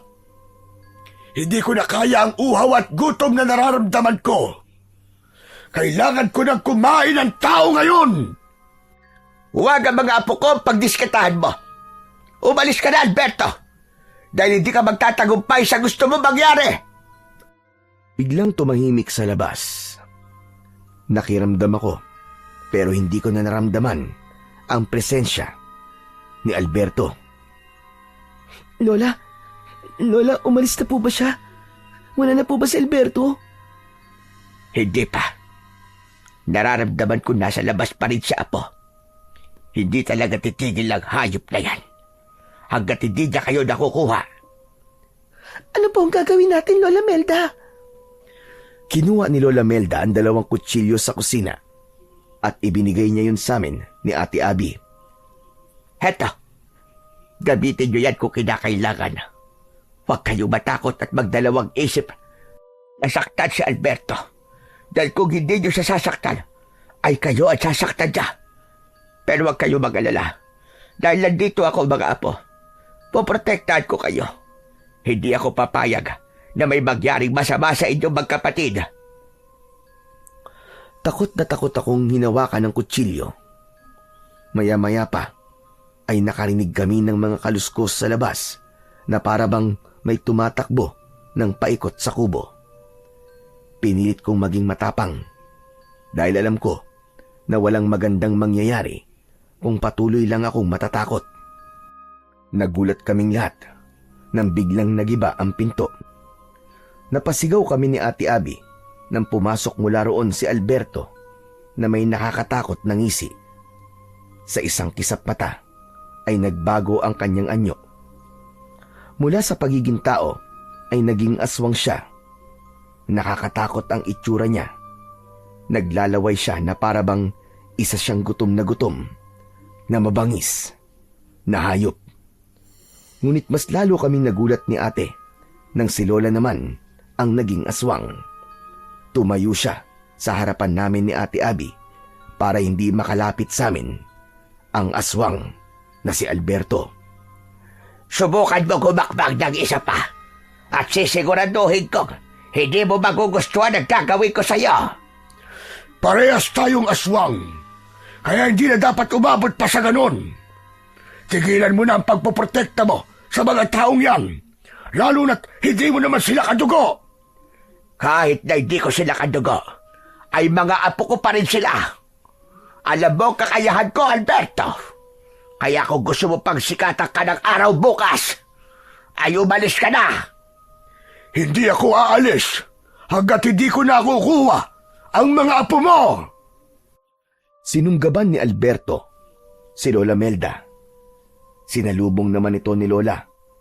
Hindi ko na kaya ang uhaw at gutom na nararamdaman ko. Kailangan ko nang kumain ng tao ngayon! Huwag ang mga apo ko pagdiskatahan mo. Umalis ka na, Alberto. Dahil hindi ka magtatagumpay sa gusto mo mangyari. Biglang tumahimik sa labas. Nakiramdam ako, pero hindi ko na naramdaman ang presensya ni Alberto. Lola, umalis na po ba siya? Wala na po ba si Alberto? Hindi pa. Nararamdaman ko nasa labas pa rin siya, apo. Hindi talaga titigil ang hayop na yan. Hanggat hindi niya kayo nakukuha. Ano po ang gagawin natin, Lola Melda? Kinuha ni Lola Melda ang 2 kutsilyo sa kusina at ibinigay niya yun sa amin ni Ate Abby. Heto, gamitin niyo yan kung kinakailangan. Huwag kayong matakot at magdalawang isip. Nasaktan si Alberto. Dahil kung hindi niyo siya sasaktan, ay kayo at sasaktan niya. Pero huwag kayong mag-alala. Dahil nandito ako, mga apo. Poprotektahan ko kayo. Hindi ako papayag na may magyaring masama sa inyong magkapatid. Takot na takot akong hinawakan ng kutsilyo. Maya-maya pa ay nakarinig kami ng mga kaluskos sa labas na parabang may tumatakbo ng paikot sa kubo. Pinilit kong maging matapang dahil alam ko na walang magandang mangyayari kung patuloy lang akong matatakot. Nagulat kaming lahat nang biglang nagiba ang pinto. Napasigaw kami ni Ate Abby nang pumasok mula roon si Alberto na may nakakatakot na ngisi. Sa isang kisap mata ay nagbago ang kanyang anyo. Mula sa pagiging tao ay naging aswang siya. Nakakatakot ang itsura niya. Naglalaway siya na parabang isa siyang gutom na mabangis, na hayop. Ngunit mas lalo kaming nagulat ni ate nang si Lola naman ang naging aswang. Tumayo siya sa harapan namin ni Ate Abby para hindi makalapit sa amin ang aswang na si Alberto. Subukan mo gumakbang ng isa pa at sisiguraduhin kong hindi mo magugustuhan ang gagawin ko sa'yo. Parehas tayong aswang, kaya hindi na dapat umabot pa sa ganon. Tigilan mo na ang pagpoprotekta mo sa mga taong yan, lalo na't hindi mo naman sila kadugo. Kahit na hindi ko sila kadugo, ay mga apo ko pa rin sila. Alam mo kakayahan ko, Alberto. Kaya kung gusto mo pang sikatan ka ng araw bukas, ay umalis ka na. Hindi ako aalis hanggat hindi ko nakukuha ang mga apo mo. Sinunggaban ni Alberto si Lola Melda. Sinalubong naman ito ni Lola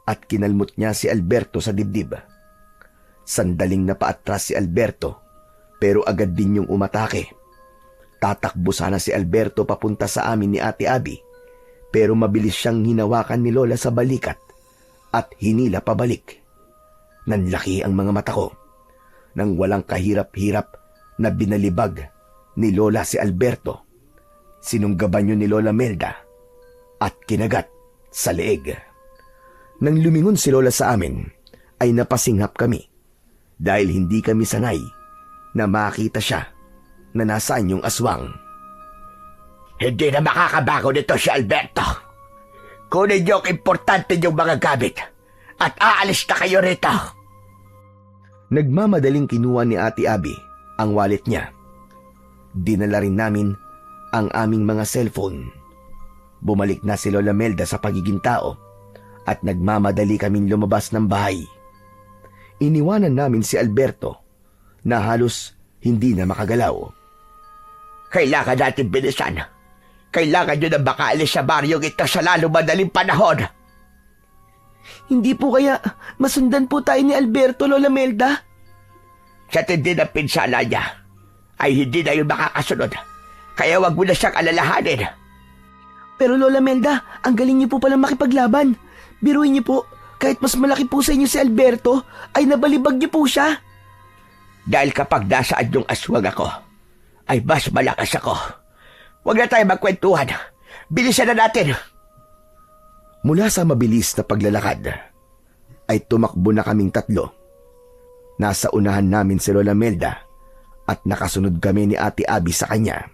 at kinalmot niya si Alberto sa dibdib. Sandaling napaatras si Alberto pero agad din yung umatake. Tatakbo sana si Alberto papunta sa amin ni Ate Abby pero mabilis siyang hinawakan ni Lola sa balikat at hinila pabalik. Nanlaki ang mga mata ko nang walang kahirap-hirap na binalibag ni Lola si Alberto. Sinunggaban yun ni Lola Melda at kinagat sa leeg. Nang lumingon si Lola sa amin ay napasinghap kami dahil hindi kami sanay na makita siya na nasaan yung aswang. Hindi na makakabago nito si Alberto. Kunin niyo ang importante niyong mga gamit at aalis na kayo rito. Nagmamadaling kinuha ni Ate Abby ang wallet niya. Dinala rin namin ang aming mga cellphone. Bumalik na si Lola Melda sa pagiging tao at nagmamadali kaming lumabas ng bahay. Iniwanan namin si Alberto na halos hindi na makagalaw. Kailangan natin bilisan. Kailangan nyo na makaalis sa baryong ito sa lalo madaling panahon. Hindi po kaya masundan po tayo ni Alberto, Lola Melda? Sa tindi ng pinsala niya, ay hindi na yung makakasunod. Kaya wag mo na siyang alalahanin. Pero Lola Melda, ang galing niyo po palang makipaglaban. Biruin niyo po, kahit mas malaki po sa inyo si Alberto, ay nabalibag niyo po siya. Dahil kapag nasaan yung aswang ako, ay mas malakas ako. Huwag na tayo magkwentuhan. Bilisan na natin. Mula sa mabilis na paglalakad, ay tumakbo na kaming tatlo. Nasa unahan namin si Lola Melda at nakasunod kami ni Ate Abby sa kanya.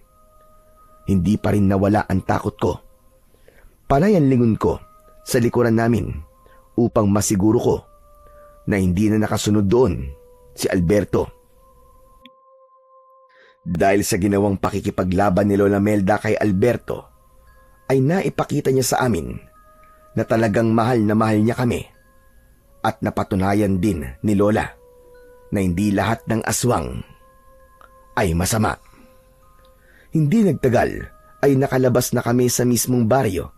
Hindi pa rin nawala ang takot ko. Panay ang lingon ko sa likuran namin upang masiguro ko na hindi na nakasunod doon si Alberto. Dahil sa ginawang pakikipaglaban ni Lola Melda kay Alberto, ay naipakita niya sa amin na talagang mahal na mahal niya kami at napatunayan din ni Lola na hindi lahat ng aswang ay masama. Hindi nagtagal ay nakalabas na kami sa mismong baryo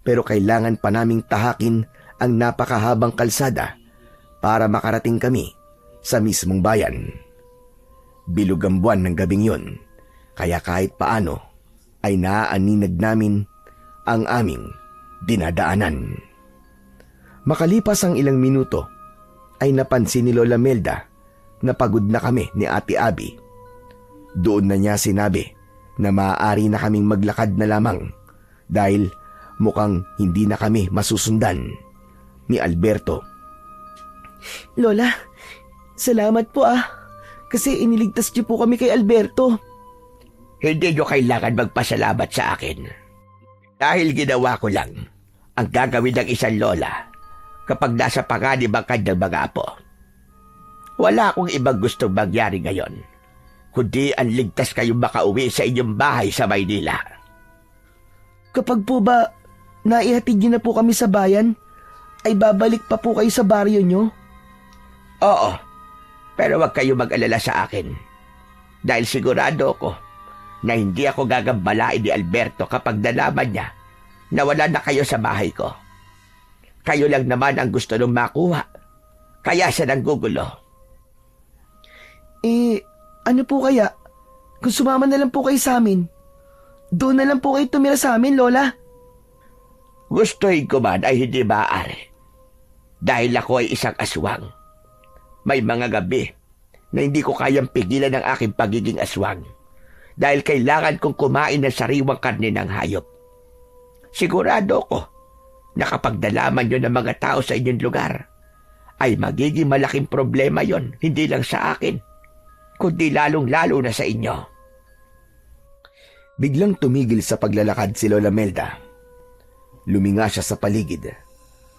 pero kailangan pa naming tahakin ang napakahabang kalsada para makarating kami sa mismong bayan. Bilog ang buwan ng gabing yun, kaya kahit paano ay naaaninag namin ang aming dinadaanan. Makalipas ang ilang minuto, ay napansin ni Lola Melda na pagod na kami ni Ate Abby. Doon na niya sinabi na maaari na kaming maglakad na lamang dahil mukhang hindi na kami masusundan ni Alberto. Lola, salamat po kasi iniligtas niyo po kami kay Alberto. Hindi nyo kailangan magpasalamat sa akin. Dahil ginawa ko lang ang gagawin ng isang lola kapag nasa panganib ang kanyang mga apo. Wala akong ibang gustong mangyari ngayon, kundi ang ligtas kayong makauwi sa inyong bahay sa Maynila. Kapag po ba naihatid niyo na po kami sa bayan, ay babalik pa po kayo sa baryo niyo? Oo, pero wag kayo mag-alala sa akin. Dahil sigurado ko na hindi ako gagambalain ni Alberto kapag nalaman niya na wala na kayo sa bahay ko. Kayo lang naman ang gusto nung makuha, kaya siya nanggugulo. Ano po kaya? Kung sumama na lang po kayo sa amin, doon na lang po kayo tumira sa amin, Lola. Gustuhin ko man ay hindi maaari. Dahil ako ay isang aswang. May mga gabi na hindi ko kayang pigilan ang aking pagiging aswang dahil kailangan kong kumain ng sariwang karne ng hayop. Sigurado ko na kapag nalaman nyo ng mga tao sa inyong lugar, ay magiging malaking problema yon, hindi lang sa akin, kundi lalong-lalo na sa inyo. Biglang tumigil sa paglalakad si Lola Melda. Luminga siya sa paligid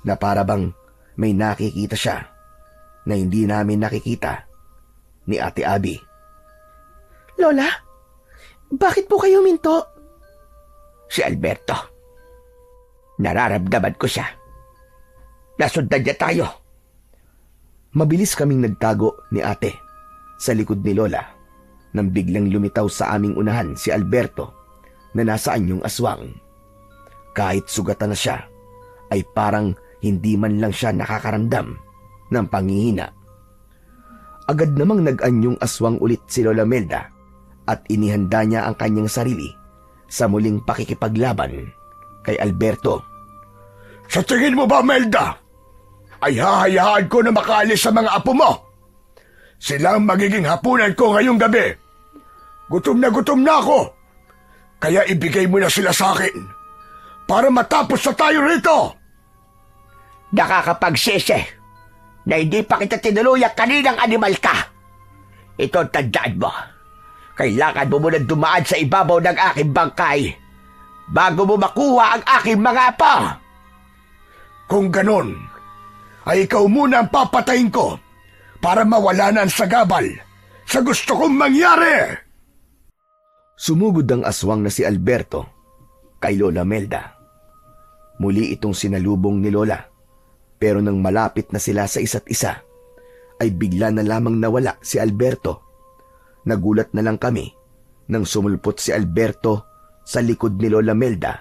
na para bang may nakikita siya na hindi namin nakikita ni Ate Abby. Lola, bakit po kayo minto? Si Alberto. Nararamdaman ko siya. Nasundan niya tayo. Mabilis kaming nagtago ni Ate sa likod ni Lola nang biglang lumitaw sa aming unahan si Alberto na nasa anyong aswang. Kahit sugatan na siya, ay parang hindi man lang siya nakakaramdam ng panghihina. Agad namang nag-anyong aswang ulit si Lola Melda at inihanda niya ang kanyang sarili sa muling pakikipaglaban kay Alberto. Sa tingin mo ba, Melda, ay hahayaan ko na makaalis sa mga apo mo? Sila ang magiging hapunan ko ngayong gabi. Gutom na ako. Kaya ibigay mo na sila sa akin para matapos na tayo rito. Nakakapagsisi na hindi pa kita tinuluyan kaninang animal ka. Ito ang tandaan mo. Kailangan mo muna dumaan sa ibabaw ng aking bangkay bago mo makuha ang aking mga apo. Kung ganon, ay ikaw muna ang papatayin ko para mawala na ang sagabal sa gusto kong mangyari. Sumugod ang aswang na si Alberto kay Lola Melda. Muli itong sinalubong ni Lola, pero nang malapit na sila sa isa't isa, ay bigla na lamang nawala si Alberto. Nagulat na lang kami nang sumulpot si Alberto sa likod ni Lola Melda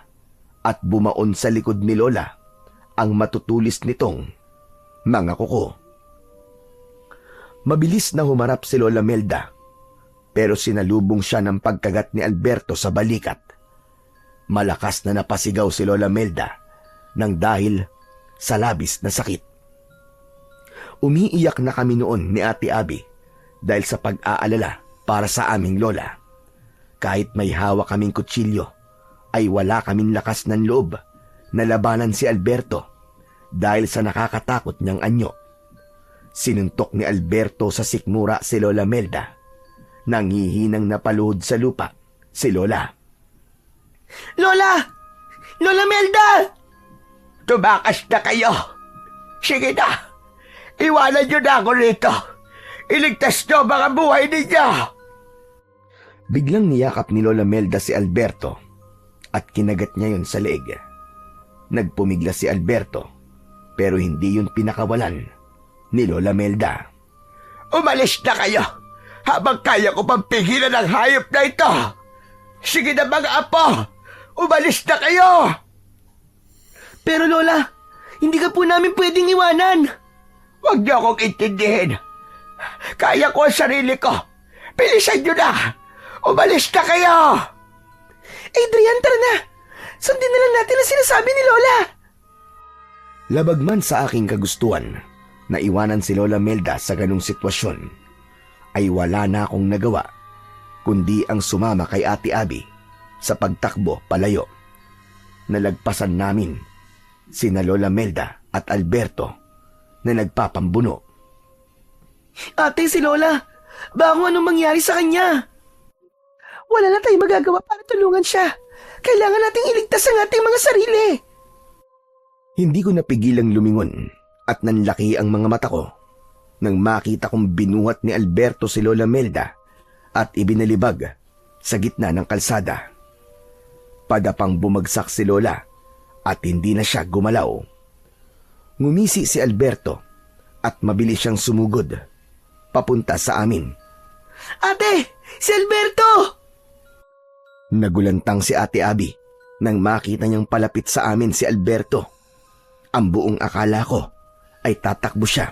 at bumaon sa likod ni Lola ang matutulis nitong mga kuko. Mabilis na humarap si Lola Melda, pero sinalubong siya ng pagkagat ni Alberto sa balikat. Malakas na napasigaw si Lola Melda nang dahil sa labis na sakit. Umiiyak na kami noon ni Ate Abby dahil sa pag-aalala para sa aming lola. Kahit may hawak kaming kutsilyo, ay wala kaming lakas ng loob na labanan si Alberto dahil sa nakakatakot niyang anyo. Sinuntok ni Alberto sa sikmura si Lola Melda. Nangihinang napaluhod sa lupa si Lola. Lola! Lola Melda! Tumakas na kayo. Sige na. Iwanan niyo na ako rito. Iligtas niyo ang mga buhay ninyo. Biglang niyakap ni Lola Melda si Alberto at kinagat niya yun sa leeg. Nagpumigla si Alberto pero hindi yun pinakawalan ni Lola Melda. Umalis na kayo habang kaya ko pang pigilan ang hayop na ito. Sige na mga apo. Umalis na kayo. Pero Lola, hindi ka po namin pwedeng iwanan. Huwag niyo akong intindihin. Kaya ko ang sarili ko. Bilisan niyo na. Umalis na kayo. Adrian, tara na! Sundin na lang natin ang sinasabi ni Lola! Labag man sa aking kagustuhan na iwanan si Lola Melda sa ganung sitwasyon, ay wala na akong nagawa kundi ang sumama kay Ate Abby sa pagtakbo palayo. Nalagpasan namin sina Lola Melda at Alberto na nagpapambuno. Ate, si Lola, baka anong mangyari sa kanya? Wala na tayong magagawa para tulungan siya. Kailangan nating iligtas ang ating mga sarili. Hindi ko napigilang lumingon at nanlaki ang mga mata ko nang makita kong binuhat ni Alberto si Lola Melda at ibinalibag sa gitna ng kalsada. Padapang bumagsak si Lola at hindi na siya gumalaw. Ngumisi si Alberto at mabilis siyang sumugod papunta sa amin. Ate! Si Alberto! Nagulantang si Ate Abby nang makita niyang palapit sa amin si Alberto. Ang buong akala ko ay tatakbo siya,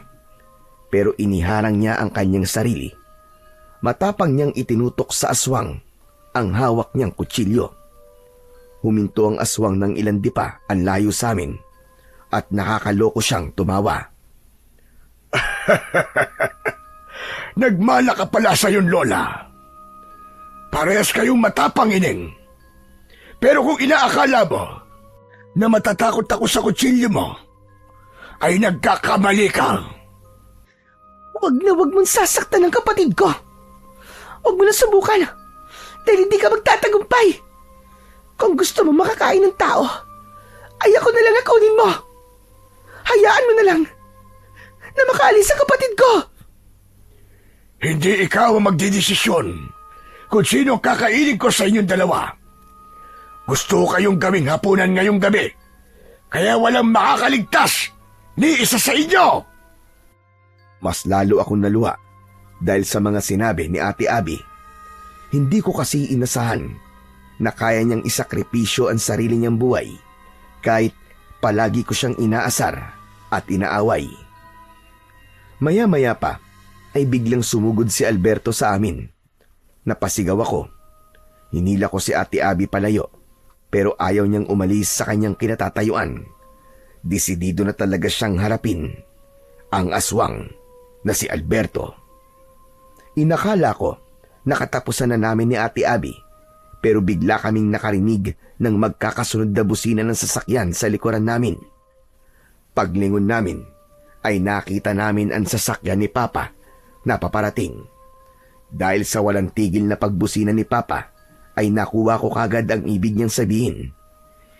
pero iniharang niya ang kanyang sarili. Matapang niyang itinutok sa aswang ang hawak niyang kutsilyo. Huminto ang aswang ng ilan dipa ang layo sa amin at nakakaloko siyang tumawa. Nagmala ka pala sa yun, Lola. Parehas kayong matapang, Ining. Pero kung inaakala mo na matatakot ako sa kutsilyo mo, ay nagkakamali ka. Huwag na huwag mong sasaktan ang kapatid ko. Huwag mo na subukan dahil hindi ka magtatagumpay. Kung gusto mo makakain ng tao, ay ako na lang ang kunin mo. Hayaan mo na lang na makaalis ang kapatid ko. Hindi ikaw ang magdidesisyon kung sino ang kakainin ko sa inyong dalawa. Gusto ko kayong gawing hapunan ngayong gabi, kaya walang makakaligtas ni isa sa inyo. Mas lalo akong naluha dahil sa mga sinabi ni Ate Abby. Hindi ko kasi inasahan na kaya niyang isakripisyo ang sarili niyang buhay kahit palagi ko siyang inaasar at inaaway. Maya-maya pa ay biglang sumugod si Alberto sa amin. Napasigaw ako. Hinila ko si Ate Abby palayo pero ayaw niyang umalis sa kanyang kinatatayuan. Desidido na talaga siyang harapin ang aswang na si Alberto. Inakala ko nakatapusan na namin ni Ate Abby pero bigla kaming nakarinig ng magkakasunod na busina ng sasakyan sa likuran namin. Paglingon namin ay nakita namin ang sasakyan ni Papa na paparating. Dahil sa walang tigil na pagbusina ni Papa ay nakuha ko kagad ang ibig niyang sabihin.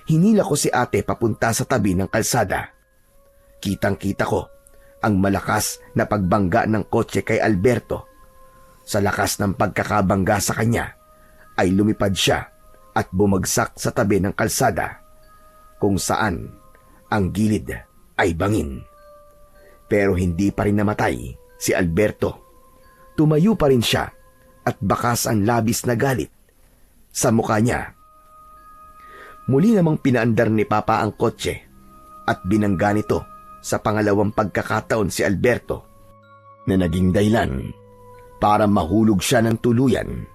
Hinila ko si ate papunta sa tabi ng kalsada. Kitang-kita ko ang malakas na pagbangga ng kotse kay Alberto. Sa lakas ng pagkakabangga sa kanya ay lumipad siya at bumagsak sa tabi ng kalsada kung saan ang gilid ay bangin. Pero hindi pa rin namatay si Alberto. Tumayo pa rin siya at bakas ang labis na galit sa mukha niya. Muli namang pinaandar ni Papa ang kotse at binangga nito sa pangalawang pagkakataon si Alberto na naging dahilan para mahulog siya ng tuluyan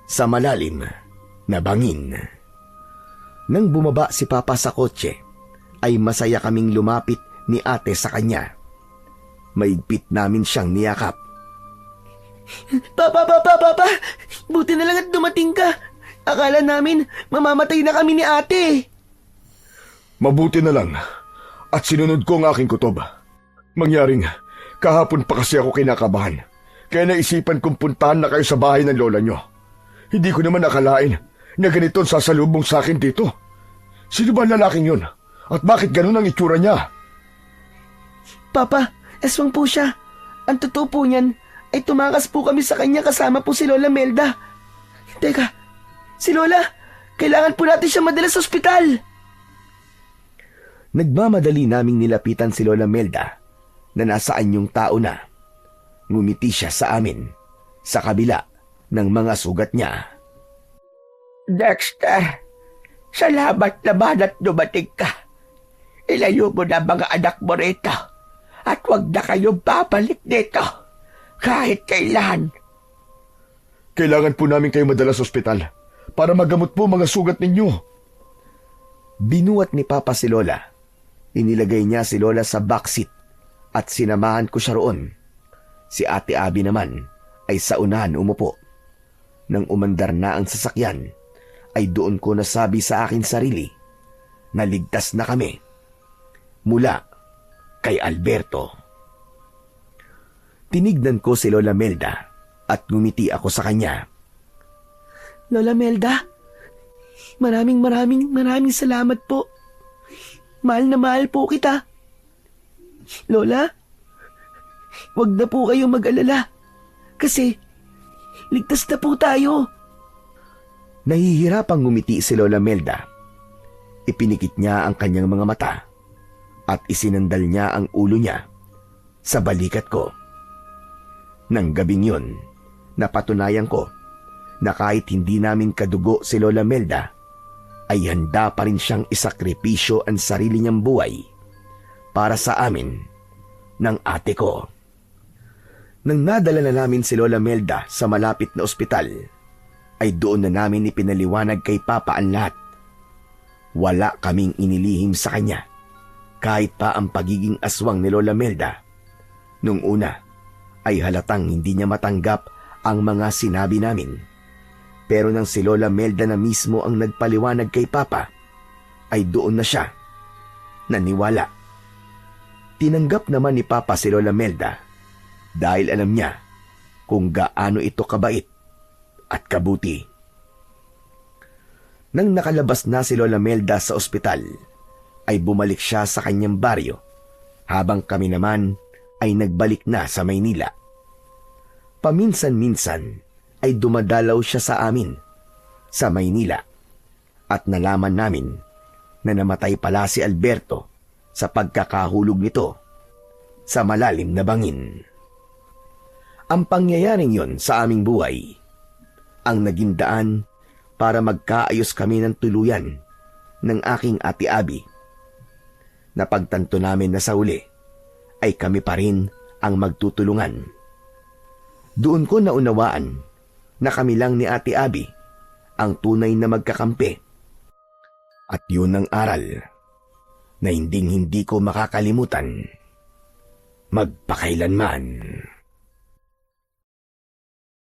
sa malalim na bangin. Nang bumaba si Papa sa kotse ay masaya kaming lumapit ni ate sa kanya. Maigpit namin siyang niyakap. Papa! Buti na lang at dumating ka. Akala namin mamamatay na kami ni ate. Mabuti na lang at sinunod ko ang aking kutob. Mangyaring kahapon pa kasi ako kinakabahan. Kaya naisipan kong puntahan na kayo sa bahay ng lola nyo. Hindi ko naman akalain na ganito ang sasalubong sa akin dito. Sino ba ang lalaking yun? At bakit ganun ang itsura niya? Papa, aswang po siya. Ang totoo po niyan ay tumakas po kami sa kanya kasama po si Lola Melda. Teka, si Lola, kailangan po natin siya madala sa ospital. Nagmamadali naming nilapitan si Lola Melda na nasa anyong tao na. Ngumiti siya sa amin sa kabila ng mga sugat niya. Dexter, salamat naman at dumating ka. Ilayo mo na mga anak mo rito at huwag na kayong babalik dito kahit kailan. Kailangan po namin kayo madala sa ospital para magamot po mga sugat ninyo. Binuhat ni Papa si Lola. Inilagay niya si Lola sa backseat at sinamahan ko siya roon. Si Ate Abby naman ay sa unahan umupo. Nang umandar na ang sasakyan, ay doon ko nasabi sa akin sarili na ligtas na kami mula kay Alberto. Tinignan ko si Lola Melda at ngumiti ako sa kanya. Lola Melda, maraming salamat po. Mahal na mahal po kita. Lola, wag na po kayong mag-alala. Kasi, ligtas na po tayo. Nahihirapang ngumiti si Lola Melda. Ipinikit niya ang kanyang mga mata at isinandal niya ang ulo niya sa balikat ko. Nang gabing yun, napatunayan ko na kahit hindi namin kadugo si Lola Melda, ay handa pa rin siyang isakripisyo ang sarili niyang buhay para sa amin ng ate ko. Nang nadala na namin si Lola Melda sa malapit na ospital, ay doon na namin ipinaliwanag kay Papa ang lahat. Wala kaming inilihim sa kanya, kahit pa ang pagiging aswang ni Lola Melda. Nung una, ay halatang hindi niya matanggap ang mga sinabi namin. Pero nang si Lola Melda na mismo ang nagpaliwanag kay Papa, ay doon na siya naniwala. Tinanggap naman ni Papa si Lola Melda dahil alam niya kung gaano ito kabait at kabuti. Nang nakalabas na si Lola Melda sa ospital, ay bumalik siya sa kanyang baryo, habang kami naman ay nagbalik na sa Maynila. Paminsan-minsan ay dumadalaw siya sa amin sa Maynila at nalaman namin na namatay pala si Alberto sa pagkakahulog nito sa malalim na bangin. Ang pangyayaring yon sa aming buhay ang naging daan para magkaayos kami ng tuluyan ng aking ate Abby. Napagtanto namin na sa uli ay kami pa rin ang magtutulungan. Doon ko naunawaan na kami lang ni ate Abby ang tunay na magkakampi. At yun ang aral na hindi ko makakalimutan magpakailanman.